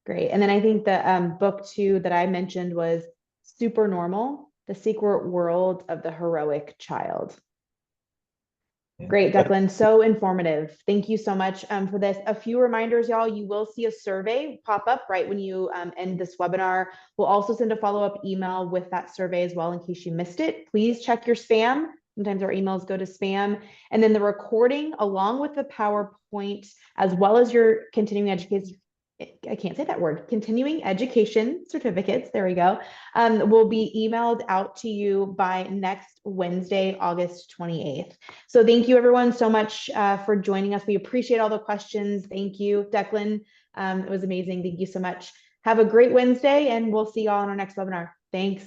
A: Great. And then I think the book two that I mentioned was Super Normal, The Secret World of the Heroic Child. Great, Declan. So informative. Thank you so much for this. A few reminders, y'all. You will see a survey pop up right when you end this webinar. We'll also send a follow-up email with that survey as well in case you missed it. Please check your spam. Sometimes our emails go to spam. And then the recording along with the PowerPoint, as well as your continuing education, I can't say that word, continuing education certificates, there we go, will be emailed out to you by next Wednesday, August 28th. So thank you everyone so much for joining us. We appreciate all the questions. Thank you, Declan. It was amazing. Thank you so much. Have a great Wednesday and we'll see you all on our next webinar. Thanks.